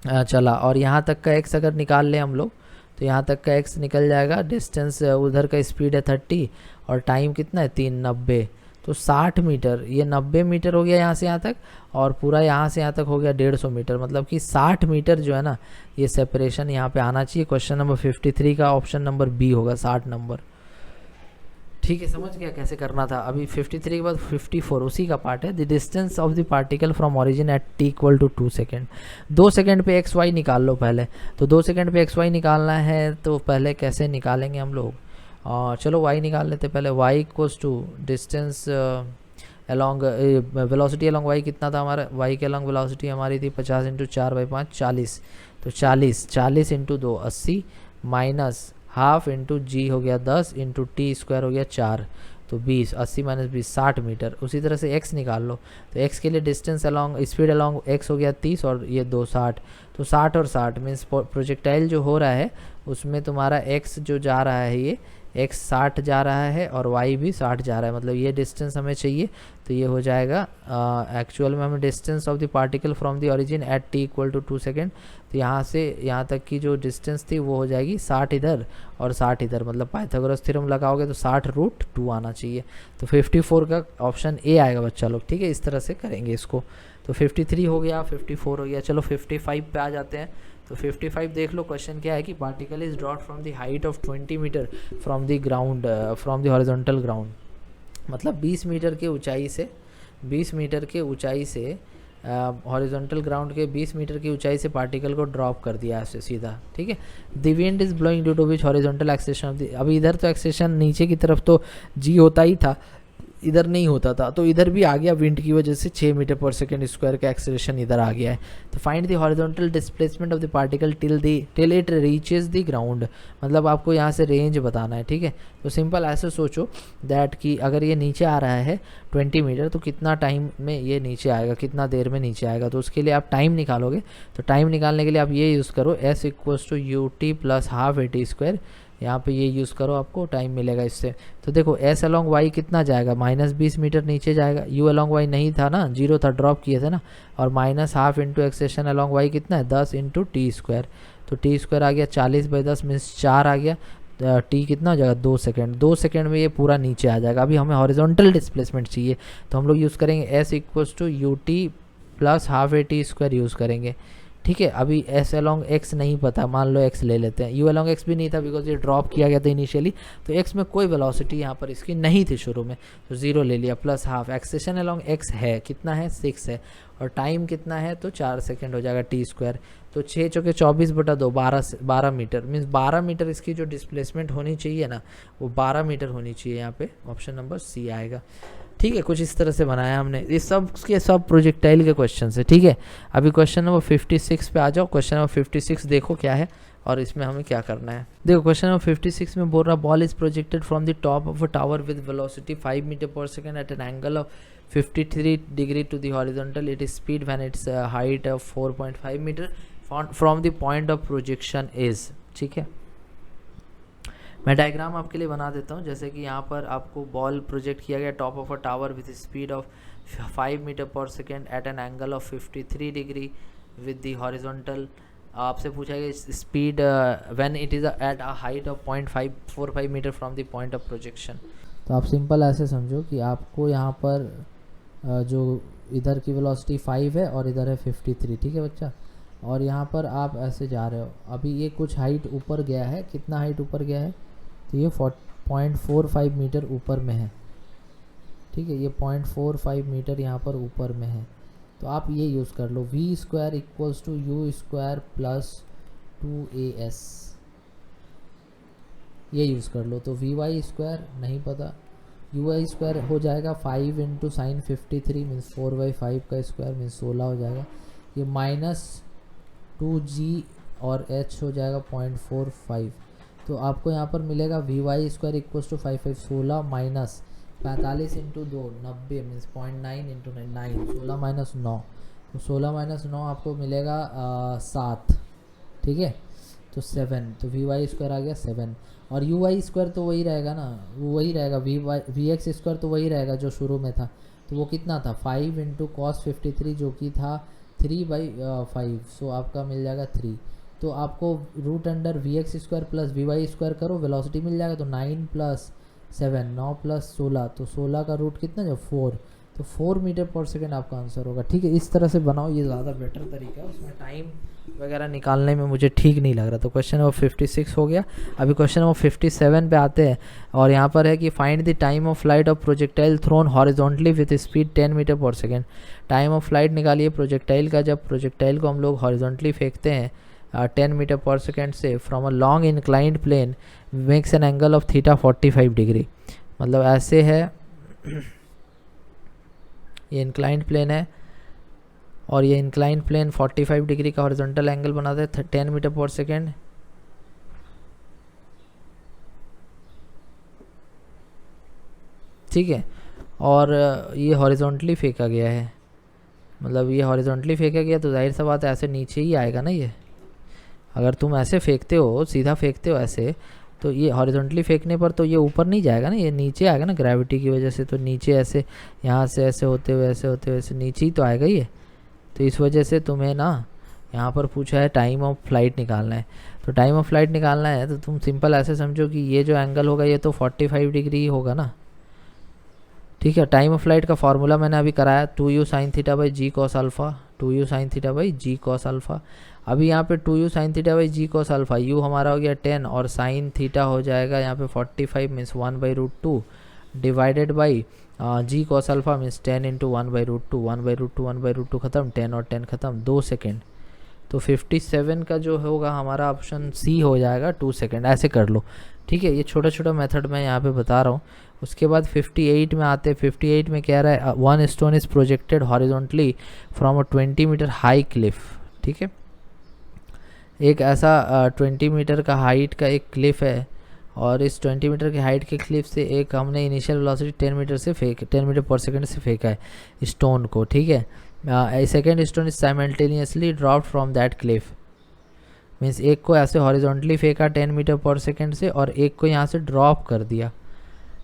चला। और यहाँ तक का x अगर निकाल लें हम लोग, तो यहाँ तक का x निकल जाएगा। डिस्टेंस उधर का स्पीड है 30 और टाइम कितना है 3:90, तो 60 मीटर, ये 90 मीटर हो गया यहाँ से यहाँ तक, और पूरा यहाँ से यहाँ तक हो गया 150 मीटर, मतलब कि 60 मीटर जो है ना, ये सेपरेशन यहाँ पे आना चाहिए। क्वेश्चन नंबर 53 का ऑप्शन नंबर बी होगा 60 नंबर। ठीक है, समझ गया कैसे करना था। अभी 53 के बाद 54 उसी का पार्ट है। The distance of the particle from origin at t equal to 2 second. 2 second पे एक्स वाई निकाल लो पहले। तो 2 सेकेंड पे एक्स वाई निकालना है, तो पहले कैसे निकालेंगे हम लोग, चलो y निकाल लेते पहले। y equals to distance along velocity along y कितना था हमारा, y के अलॉन्ग वेलोसिटी हमारी थी 50 इंटू 4/5 40, तो 40 इंटू 2 80 माइनस हाफ इंटू जी हो गया 10 इंटू टी स्क्वायर हो गया 4, तो 20, 80 माइनस 20 60 मीटर। उसी तरह से x निकाल लो। तो x के लिए distance along speed along x हो गया 30 और ये 2 60, तो 60 और 60 मीन्स प्रोजेक्टाइल जो हो रहा है उसमें तुम्हारा x जो जा रहा है ये x 60 जा रहा है और y भी 60 जा रहा है, मतलब ये डिस्टेंस हमें चाहिए। तो ये हो जाएगा एक्चुअल में हमें distance of the particle from the origin at t equal to 2 second. तो यहाँ से यहाँ तक की जो डिस्टेंस थी वो हो जाएगी 60 इधर और 60 इधर, मतलब पाइथागोरस थ्योरम लगाओगे तो 60√2 आना चाहिए। तो 54 का ऑप्शन ए आएगा बच्चा लोग। ठीक है, इस तरह से करेंगे इसको। तो 53 हो गया, 54 हो गया। चलो 55 पे आ जाते हैं। तो 55 देख लो, क्वेश्चन क्या है कि particle is dropped from the height of 20 metre from the ground from the horizontal ground, मतलब 20 मीटर के ऊंचाई से, 20 मीटर के ऊंचाई से हॉरिजॉन्टल ग्राउंड के 20 मीटर की ऊंचाई से पार्टिकल को ड्रॉप कर दिया ऐसे सीधा। ठीक है, the wind is blowing due to which horizontal acceleration of the, अभी इधर तो एक्सेशन नीचे की तरफ तो जी होता ही था, इधर नहीं होता था, तो इधर भी आ गया विंड की वजह से 6 मीटर पर सेकेंड स्क्वायर का एक्सेलरेशन इधर आ गया है। तो find the horizontal displacement of the particle till it reaches the ground, मतलब आपको यहाँ से रेंज बताना है। ठीक है, तो सिंपल ऐसे सोचो दैट कि अगर ये नीचे आ रहा है 20 मीटर, तो कितना टाइम में ये नीचे आएगा, कितना देर में नीचे आएगा। तो उसके लिए आप टाइम निकालोगे। तो टाइम निकालने के लिए आप ये यूज़ करो, s equals to u t plus half a t square, यहाँ पे ये यूज़ करो, आपको टाइम मिलेगा इससे। तो देखो s अलॉन्ग y कितना जाएगा, -20 मीटर नीचे जाएगा। u अलॉन्ग y नहीं था ना, 0 था, ड्रॉप किए थे ना, और minus half into acceleration along y कितना है 10 इंटू टी स्क्वायर, तो टी स्क्वायर आ गया 40/10 मीन्स 4 आ गया। टी कितना हो जाएगा 2 सेकेंड, 2 सेकेंड में ये पूरा नीचे आ जाएगा। अभी हमें हॉरिजॉन्टल डिस्प्लेसमेंट चाहिए, तो हम लोग यूज़ करेंगे s equals to u t plus half a t square use करेंगे। ठीक है, अभी s अलॉन्ग x नहीं पता, मान लो x ले लेते हैं। u अलॉन्ग x भी नहीं था बिकॉज ये ड्रॉप किया गया था इनिशियली, तो x में कोई वेलोसिटी यहाँ पर इसकी नहीं थी शुरू में, तो 0 ले लिया, plus half acceleration along x है कितना है 6 है, और टाइम कितना है तो 4 सेकेंड हो जाएगा टी स्क्वायर। तो 6 चौके 24/2 12 मीटर मीन्स 12 मीटर इसकी जो डिस्प्लेसमेंट होनी चाहिए ना, वो 12 मीटर होनी चाहिए। यहाँ पे ऑप्शन नंबर सी आएगा। ठीक है, कुछ इस तरह से बनाया हमने। ये सब के सब प्रोजेक्टाइल के क्वेश्चन है। ठीक है, अभी क्वेश्चन नंबर 56 पे आ जाओ। क्वेश्चन नंबर 56 देखो क्या है और इसमें हमें क्या करना है। देखो क्वेश्चन नंबर 56 में बोल रहा, ball is projected from the top of a tower with velocity 5 metre per second at an angle of 53 degree to the horizontal, it is speed when its height of 4.5 metre from the point of projection is. ठीक है, मैं diagram आपके लिए बना देता हूँ। जैसे कि यहाँ पर आपको बॉल प्रोजेक्ट किया गया top of a tower with speed of 5 metre per second at an angle of 53 degree with the horizontal. आपसे पूछा गया speed when it is at a height of 0.545 metre from the point of projection. तो आप simple ऐसे समझो कि आपको यहाँ पर जो इधर की वेलोसिटी 5 है और इधर है 53। ठीक है बच्चा, और यहाँ पर आप ऐसे जा रहे हो। अभी ये कुछ हाइट ऊपर गया है, कितना हाइट ऊपर गया है, तो ये 0.45 मीटर ऊपर में है। ठीक है, ये 0.45 मीटर यहाँ पर ऊपर में है। तो आप ये यूज़ कर लो, v square equals to u square plus 2as, ये यूज़ कर लो। तो vy स्क्वायर नहीं पता, uy स्क्वायर हो जाएगा 5 इंटू साइन 53 मीन्स 4/5 का स्क्वायर मीन्स 16 हो जाएगा। ये माइनस 2g और h हो जाएगा 0.45, तो आपको यहाँ पर मिलेगा v Y square equal to 55, 16 minus 45 into 2 90 means 0.9 into 9, 16 minus 9, तो 16 माइनस 9 आपको मिलेगा 7, ठीक है, तो 7, तो वी वाई स्क्वायर आ गया 7, और यू वाई स्क्वायर तो वही रहेगा ना, वो वही रहेगा, वी एक्स स्क्वायर तो वही रहेगा जो शुरू में था, तो वो कितना था 5 इंटू कॉस 53 जो कि था 3/5, सो आपका मिल जाएगा 3। तो आपको root under we x square plus we Y square करो, वेलोसिटी मिल जाएगा, तो 9 प्लस 7, 9 प्लस 16, तो 16 का रूट कितना जो 4, तो 4 मीटर पर सेकेंड आपका आंसर होगा, ठीक है। इस तरह से बनाओ, ये ज़्यादा बेटर तरीका है, उसमें टाइम वगैरह निकालने में मुझे ठीक नहीं लग रहा। तो क्वेश्चन नंबर 56 हो गया। अभी क्वेश्चन नंबर 57 पे आते हैं, और यहाँ पर है कि find the time of flight of projectile thrown horizontally with speed 10 metre per second. Time of flight निकालिए प्रोजेक्टाइल का, जब प्रोजेक्टाइल को हम लोग हॉरिजॉन्टली फेंकते हैं 10 मीटर पर सेकेंड से from a long inclined plane makes an angle of theta 45 degree. मतलब ऐसे है, ये इंक्लाइंड प्लेन है और ये इंक्लाइंड प्लेन 45 डिग्री का हॉरिजॉन्टल एंगल बनाते हैं 10 मीटर पर सेकेंड। ठीक है, और ये हॉरिजॉन्टली फेंका गया है, मतलब ये हॉरिजॉन्टली फेंका गया, तो जाहिर सा बात है ऐसे नीचे ही आएगा ना। ये अगर तुम ऐसे फेंकते हो, सीधा फेंकते हो ऐसे, तो ये हॉरिजॉन्टली फेंकने पर तो ये ऊपर नहीं जाएगा ना, ये नीचे आएगा ना ग्रेविटी की वजह से, तो नीचे ऐसे यहाँ से ऐसे होते हुए ऐसे होते हुए ऐसे नीचे ही तो आएगा ये। तो इस वजह से तुम्हें ना यहाँ पर पूछा है टाइम ऑफ फ्लाइट निकालना है। तो टाइम ऑफ फ्लाइट निकालना है तो तुम सिंपल ऐसे समझो कि ये जो एंगल होगा ये तो 45 डिग्री ही होगा ना, ठीक है। टाइम ऑफ फ्लाइट का फार्मूला मैंने अभी कराया 2u sine theta by g cos alpha, 2u sine theta by g cos alpha. अभी यहाँ पे 2u sine theta by g cos alpha, u हमारा हो गया 10 और साइन थीटा हो जाएगा यहाँ पे 45 means 1/√2 divided by g cos alpha means 10 into 1/√2, 1/√2 1/√2 ख़त्म, 10 और 10 ख़त्म, 2 सेकेंड। तो 57 का जो होगा हमारा ऑप्शन सी हो जाएगा 2 सेकेंड। ऐसे कर लो, ठीक है। ये छोटा छोटा मेथड मैं यहाँ पे बता रहा हूँ। उसके बाद 58 में आते हैं। 58 में कह रहा है one stone is projected horizontally from a 20 metre high cliff, ठीक है। एक ऐसा 20 मीटर का हाइट का एक क्लिफ है, और इस 20 मीटर की हाइट के क्लिफ से एक हमने initial velocity 10 metre per second से फेंका है स्टोन को, ठीक है। Second stone is simultaneously drop from that Cliff, means एक को ऐसे हॉरिजॉन्टली फेंका 10 मीटर पर सेकेंड से, और एक को यहाँ से ड्रॉप कर दिया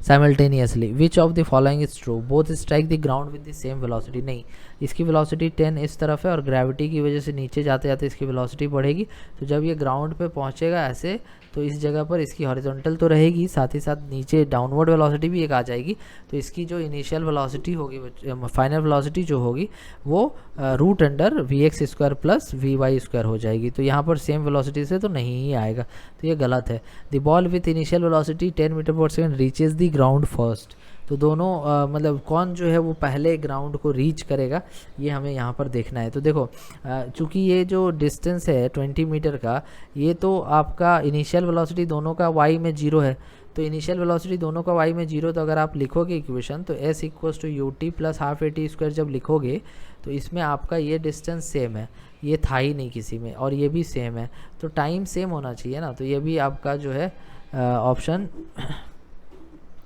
simultaneously. Which of the following is true, both strike the ground with the same velocity. नहीं, इसकी वेलोसिटी 10 इस तरफ है और ग्रेविटी की वजह से नीचे जाते जाते इसकी वेलोसिटी बढ़ेगी। तो जब ये ग्राउंड पे पहुंचेगा ऐसे, तो इस जगह पर इसकी हॉरिजॉन्टल तो रहेगी, साथ ही साथ नीचे डाउनवर्ड वेलोसिटी भी एक आ जाएगी। तो इसकी जो इनिशियल वेलोसिटी होगी, फाइनल वेलोसिटी जो होगी, वो root under we x square plus we Y square हो जाएगी। तो यहाँ पर सेम वेलोसिटी से तो नहीं ही आएगा, तो ये गलत है। The ball with initial velocity 10 metre per second reaches the ground first. तो दोनों मतलब कौन जो है वो पहले ग्राउंड को रीच करेगा, ये हमें यहाँ पर देखना है। तो देखो चूँकि ये जो डिस्टेंस है 20 मीटर का, ये तो आपका इनिशियल वेलोसिटी दोनों का y में 0 है। तो इनिशियल वेलोसिटी दोनों का y में 0, तो अगर आप लिखोगे इक्वेशन, तो s equals to u t plus half a t square जब लिखोगे, तो इसमें आपका ये डिस्टेंस सेम है, ये था ही नहीं किसी में, और ये भी सेम है, तो टाइम सेम होना चाहिए ना। तो ये भी आपका जो है ऑप्शन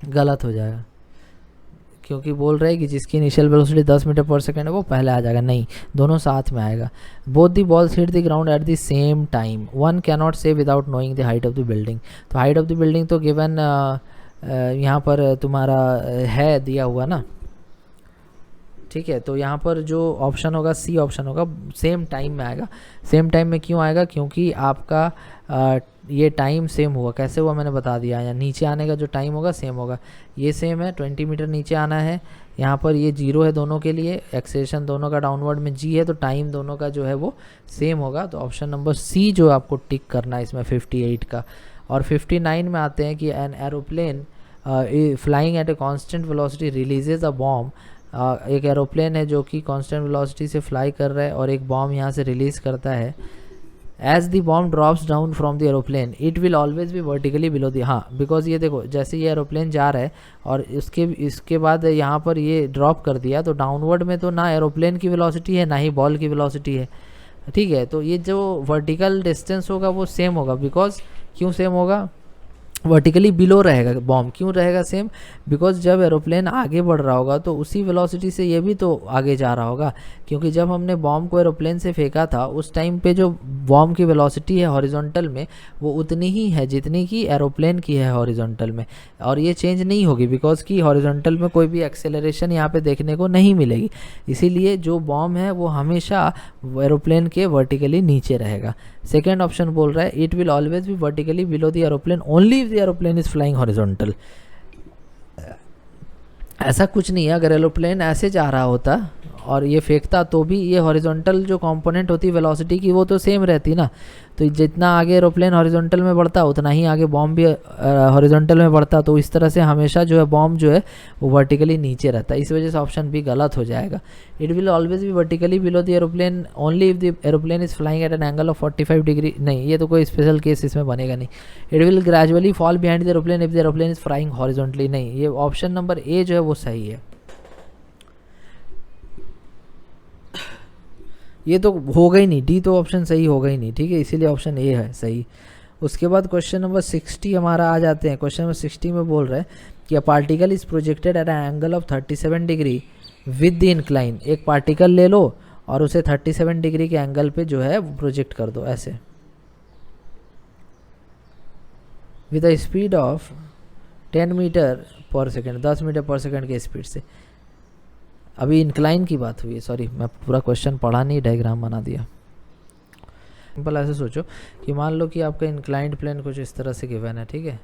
गलत हो जाएगा, क्योंकि बोल रहे हैं कि जिसकी initial velocity 10 metre per second है वो पहले आ जाएगा। नहीं, दोनों साथ में आएगा। Both the balls hit the ground at the same time, one can not say without knowing the height of the building. तो हाइट ऑफ द बिल्डिंग तो गिवन यहाँ पर तुम्हारा है दिया हुआ ना, ठीक है। तो यहाँ पर जो ऑप्शन होगा सी ऑप्शन होगा, सेम टाइम में आएगा। सेम टाइम में क्यों आएगा, क्योंकि आपका ये टाइम सेम हुआ। कैसे हुआ मैंने बता दिया, या नीचे आने का जो टाइम होगा सेम होगा। ये सेम है, 20 मीटर नीचे आना है, यहाँ पर ये 0 है दोनों के लिए, एक्सेलेरेशन दोनों का डाउनवर्ड में g है, तो टाइम दोनों का जो है वो सेम होगा। तो ऑप्शन नंबर सी जो आपको टिक करना है इसमें 58 का। और 59 में आते हैं कि an aeroplane flying eight a constant velocity releases a bomb. एक एरोप्लेन है जो कि कांस्टेंट वेलोसिटी से फ्लाई कर रहा है और एक बॉम्ब यहाँ से रिलीज़ करता है। As the bomb drops down from the aeroplane it will always be vertically below the, हाँ बिकॉज ये देखो जैसे ये एरोप्लेन जा रहा है और इसके बाद यहाँ पर ये ड्रॉप कर दिया, तो डाउनवर्ड में तो ना एरोप्लेन की वेलोसिटी है ना ही बॉल की वेलोसिटी है, ठीक है। तो ये जो वर्टिकल डिस्टेंस होगा वो सेम होगा, बिकॉज क्यों सेम होगा, वर्टिकली बिलो रहेगा बॉम्ब। क्यों रहेगा सेम? बिकॉज जब एरोप्लेन आगे बढ़ रहा होगा तो उसी वेलोसिटी से ये भी तो आगे जा रहा होगा, क्योंकि जब हमने बॉम्ब को एरोप्लेन से फेंका था उस टाइम पे जो बॉम्ब की वेलोसिटी है हॉरिजॉन्टल में वो उतनी ही है जितनी कि एरोप्लेन की है हॉरिजॉन्टल में, और ये चेंज नहीं होगी बिकॉज कि हॉरिजॉन्टल में कोई भी एक्सेलरेशन यहाँ पे देखने को नहीं मिलेगी। इसीलिए जो बॉम्ब है वो हमेशा एरोप्लेन के वर्टिकली नीचे रहेगा। सेकेंड ऑप्शन बोल रहा है it will always be vertically below the aeroplane only if the aeroplane is flying horizontal. ऐसा कुछ नहीं है, अगर एरोप्लेन ऐसे जा रहा होता और ये फेंकता तो भी ये हॉरिजॉन्टल जो कंपोनेंट होती है वेलोसिटी की वो तो सेम रहती ना, तो जितना आगे एरोप्लेन हॉरिजॉन्टल में बढ़ता उतना ही आगे बॉम्ब भी हॉरिजॉन्टल में बढ़ता, तो इस तरह से हमेशा जो है बॉम्ब जो है वो वर्टिकली नीचे रहता है। इस वजह से ऑप्शन बी गलत हो जाएगा। It will always be vertically below the aeroplane only if the aeroplane is flying eight an angle of 45 degree. नहीं, ये तो कोई स्पेशल केस इसमें बनेगा नहीं। It will gradually fall behind the aeroplane if the aeroplane is flying horizontally. नहीं, ये option number A जो है वो सही है। ये तो होगा ही नहीं, डी तो ऑप्शन सही होगा ही नहीं, ठीक है, इसीलिए ऑप्शन ए है सही। उसके बाद क्वेश्चन नंबर 60 हमारा आ जाते हैं। क्वेश्चन नंबर 60 में बोल रहे हैं कि अ particle is projected at an angle of 37 degree with the incline. एक पार्टिकल ले लो और उसे 37 डिग्री के एंगल पे जो है प्रोजेक्ट कर दो ऐसे, with a speed of 10 metre per second, 10 metre per second के स्पीड से। अभी इंक्लाइन की बात हुई है, सॉरी मैं पूरा क्वेश्चन पढ़ा नहीं, डायग्राम बना दिया। सिंपल ऐसे सोचो कि मान लो कि आपका इंक्लाइंड प्लेन कुछ इस तरह से गिवन है, ठीक है,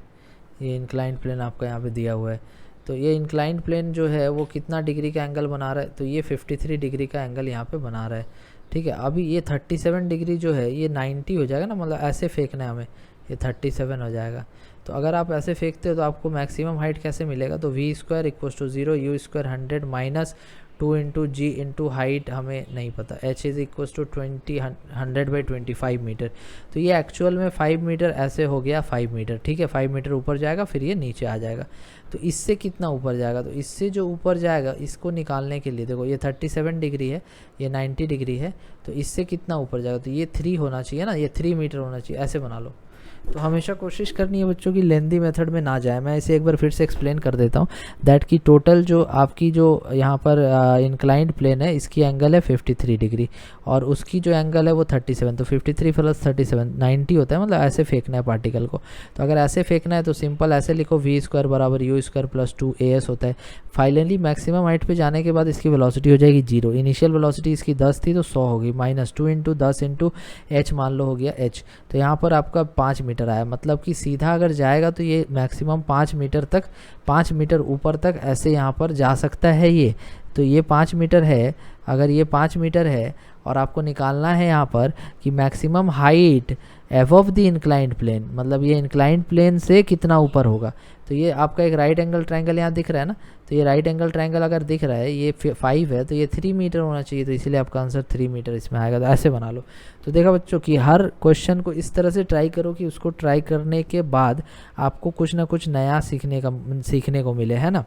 ये इंक्लाइंड प्लेन आपका यहाँ पे दिया हुआ है। तो ये इंक्लाइंड प्लेन जो है वो कितना डिग्री का एंगल बना रहा है? तो ये 53 डिग्री का एंगल यहाँ पे बना रहा है, ठीक है। अभी ये 37 डिग्री जो है ये 90 हो जाएगा ना, मतलब ऐसे फेंकना है हमें, ये 37 हो जाएगा। तो अगर आप ऐसे फेंकते हो तो आपको मैक्सिमम हाइट कैसे मिलेगा? तो v square equals to 0 u square 100 minus 2 into g into height हमें नहीं पता, h is equals to 100/25 metre. तो ये एक्चुअल में 5 मीटर ऐसे हो गया 5 मीटर, ठीक है, 5 मीटर ऊपर जाएगा फिर ये नीचे आ जाएगा। तो इससे कितना ऊपर जाएगा? तो इससे जो ऊपर जाएगा इसको निकालने के लिए देखो ये 37 डिग्री है, ये 90 डिग्री है, तो इससे कितना ऊपर जाएगा? तो ये 3 होना चाहिए ना, ये 3 मीटर होना चाहिए, ऐसे बना लो। तो हमेशा कोशिश करनी है बच्चों की लेंदी मेथड में ना जाए। मैं इसे एक बार फिर से एक्सप्लेन कर देता हूँ दैट की टोटल जो आपकी जो यहाँ पर इंक्लाइंड प्लेन है इसकी एंगल है 53 डिग्री और उसकी जो एंगल है वो 37, तो 53 प्लस 37 90 होता है, मतलब ऐसे फेंकना है पार्टिकल को। तो अगर ऐसे फेंकना है तो सिंपल ऐसे लिखो वी स्क्वायर बराबर यू स्क्वायर प्लस 2as होता है। फाइनली मैक्सिमम हाइट पे जाने के बाद इसकी वेलोसिटी हो जाएगी 0। इनिशियल वेलोसिटी इसकी 10 थी तो 100 होगी, माइनस 2 इंटू 10 इंटू एच मान लो हो गया h। तो यहाँ पर आपका 5 मीटर आया, मतलब कि सीधा अगर जाएगा तो ये मैक्सिमम 5 मीटर तक, 5 मीटर ऊपर तक ऐसे यहाँ पर जा सकता है ये। तो ये 5 मीटर है, अगर ये 5 मीटर है और आपको निकालना है यहाँ पर कि maximum height above the inclined plane, मतलब ये इंक्लाइंड प्लेन से कितना ऊपर होगा। तो ये आपका एक राइट एंगल ट्रायंगल यहाँ दिख रहा है ना, तो ये राइट एंगल ट्रायंगल अगर दिख रहा है ये 5 है तो ये 3 मीटर होना चाहिए, तो इसलिए आपका आंसर 3 मीटर इसमें आएगा। तो ऐसे बना लो। तो देखा बच्चों कि हर क्वेश्चन को इस तरह से ट्राई करो कि उसको ट्राई करने के बाद आपको कुछ ना कुछ नया सीखने को मिले, है ना,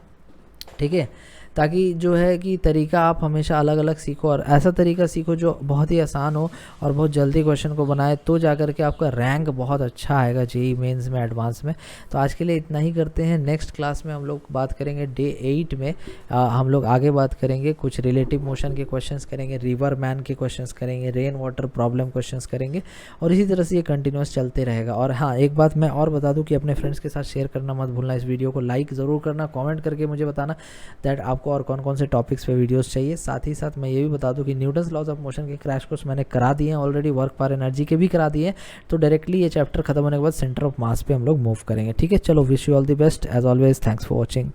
ठीक है, ताकि जो है कि तरीका आप हमेशा अलग अलग सीखो और ऐसा तरीका सीखो जो बहुत ही आसान हो और बहुत जल्दी क्वेश्चन को बनाए, तो जा कर के आपका रैंक बहुत अच्छा आएगा जेईई मेंस में, एडवांस में। तो आज के लिए इतना ही करते हैं। नेक्स्ट क्लास में हम लोग बात करेंगे डे 8 में हम लोग आगे बात करेंगे, कुछ रिलेटिव मोशन के क्वेश्चंस करेंगे, रिवर मैन के क्वेश्चंस करेंगे, रेन वाटर प्रॉब्लम क्वेश्चंस करेंगे और इसी तरह से ये कंटिन्यूस चलते रहेगा। और हाँ, एक बात मैं और बता दूँ कि अपने फ्रेंड्स के साथ शेयर करना मत भूलना, इस वीडियो को लाइक ज़रूर करना, कॉमेंट करके मुझे बताना दैट आपको और कौन कौन से टॉपिक्स पे वीडियोस चाहिए। साथ ही साथ मैं ये भी बता दूं कि न्यूटन्स लॉज ऑफ मोशन के क्रैश कोर्स मैंने करा दिए हैं ऑलरेडी, वर्क फॉर एनर्जी के भी करा दिए हैं। तो डायरेक्टली ये चैप्टर खत्म होने के बाद सेंटर ऑफ मास पे हम लोग मूव करेंगे, ठीक है। चलो, wish you all the best as always, thanks for watching.